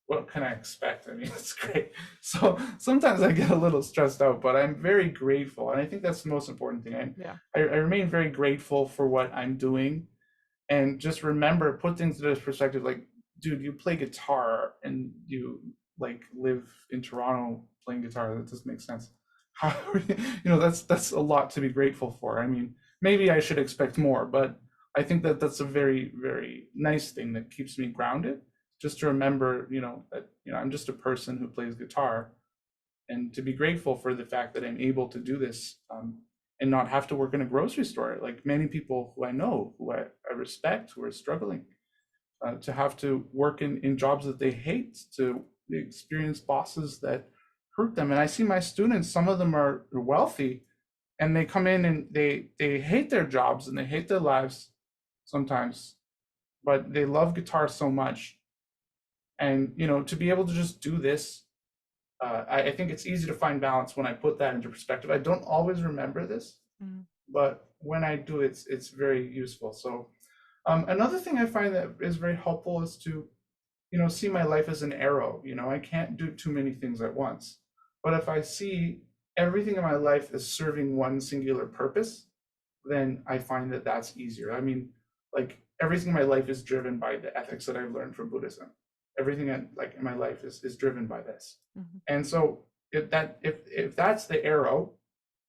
what can I expect? I mean, it's great. So sometimes I get a little stressed out, but I'm very grateful. And I think that's the most important thing. I remain very grateful for what I'm doing. And just remember, put things into this perspective. Like, dude, you play guitar and you like live in Toronto playing guitar. That doesn't make sense. How, that's a lot to be grateful for. I mean, maybe I should expect more, but I think that that's a very, very nice thing that keeps me grounded. Just to remember, that I'm just a person who plays guitar, and to be grateful for the fact that I'm able to do this and not have to work in a grocery store like many people who I know, who I respect, who are struggling, to have to work in jobs that they hate, to experience bosses that hurt them. And I see my students, some of them are wealthy, and they come in and they hate their jobs and they hate their lives sometimes, but they love guitar so much. And to be able to just do this, I think it's easy to find balance when I put that into perspective. I don't always remember this, but when I do, it's very useful. So another thing I find that is very helpful is to see my life as an arrow. I can't do too many things at once, but if I see everything in my life as serving one singular purpose, then I find that that's easier. I mean, like everything in my life is driven by the ethics that I've learned from Buddhism. Everything in my life is driven by this. And so if that's the arrow,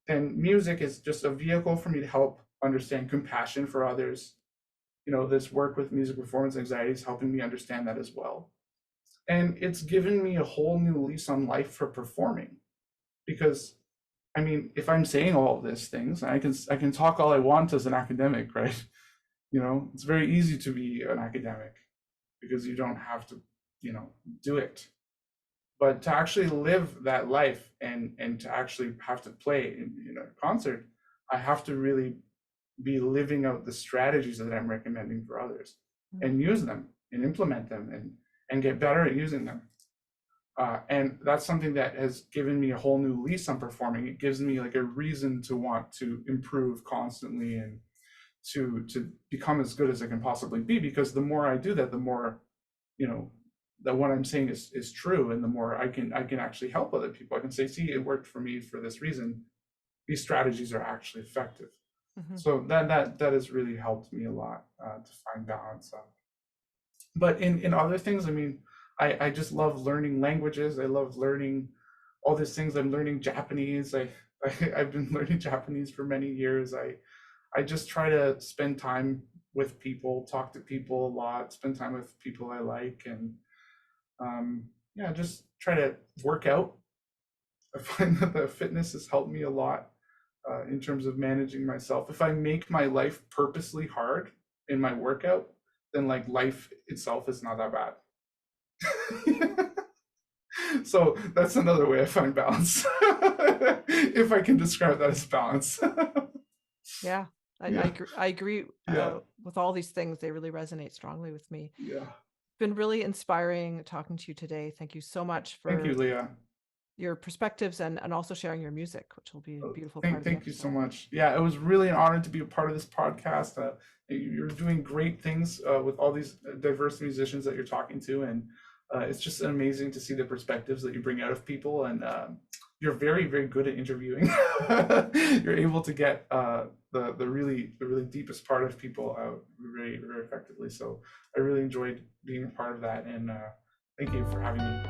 then music is just a vehicle for me to help understand compassion for others. This work with music performance anxiety is helping me understand that as well. And it's given me a whole new lease on life for performing, because I mean, if I'm saying all of these things, I can talk all I want as an academic, right? It's very easy to be an academic because you don't have to, do it. But to actually live that life and to actually have to play in a concert, I have to really be living out the strategies that I'm recommending for others and use them and implement them and get better at using them. And that's something that has given me a whole new lease on performing. It gives me like a reason to want to improve constantly and to become as good as I can possibly be, because the more I do that, the more, that what I'm saying is true, and the more I can actually help other people. I can say, see, it worked for me for this reason. These strategies are actually effective. So that has really helped me a lot to find balance. But in other things, I mean, I just love learning languages. I love learning all these things. I'm learning Japanese. I've been learning Japanese for many years. I just try to spend time with people, talk to people a lot, spend time with people I like, and just try to work out. I find that the fitness has helped me a lot. in terms of managing myself. If I make my life purposely hard in my workout, then like life itself is not that bad. So that's another way I find balance. If I can describe that as balance. Yeah, I agree with all these things. They really resonate strongly with me. Yeah. It's been really inspiring talking to you today. Thank you so much for Thank you, Leah. Your perspectives and also sharing your music, which will be a beautiful part of the Thank you so much. Yeah, it was really an honor to be a part of this podcast. You're doing great things with all these diverse musicians that you're talking to, and it's just amazing to see the perspectives that you bring out of people, and you're very, very good at interviewing. You're able to get the really deepest part of people out very, very effectively. So I really enjoyed being a part of that, and thank you for having me.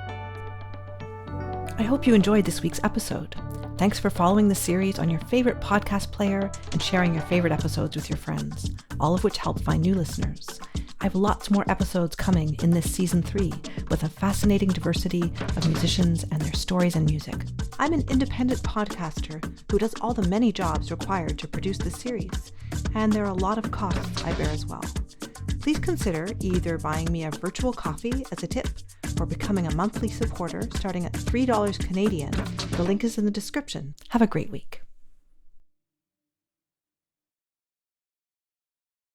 I hope you enjoyed this week's episode. Thanks for following the series on your favorite podcast player and sharing your favorite episodes with your friends, all of which help find new listeners. I have lots more episodes coming in this season 3 with a fascinating diversity of musicians and their stories and music. I'm an independent podcaster who does all the many jobs required to produce this series, and there are a lot of costs I bear as well. Please consider either buying me a virtual coffee as a tip or becoming a monthly supporter starting at $3 Canadian. The link is in the description. Have a great week.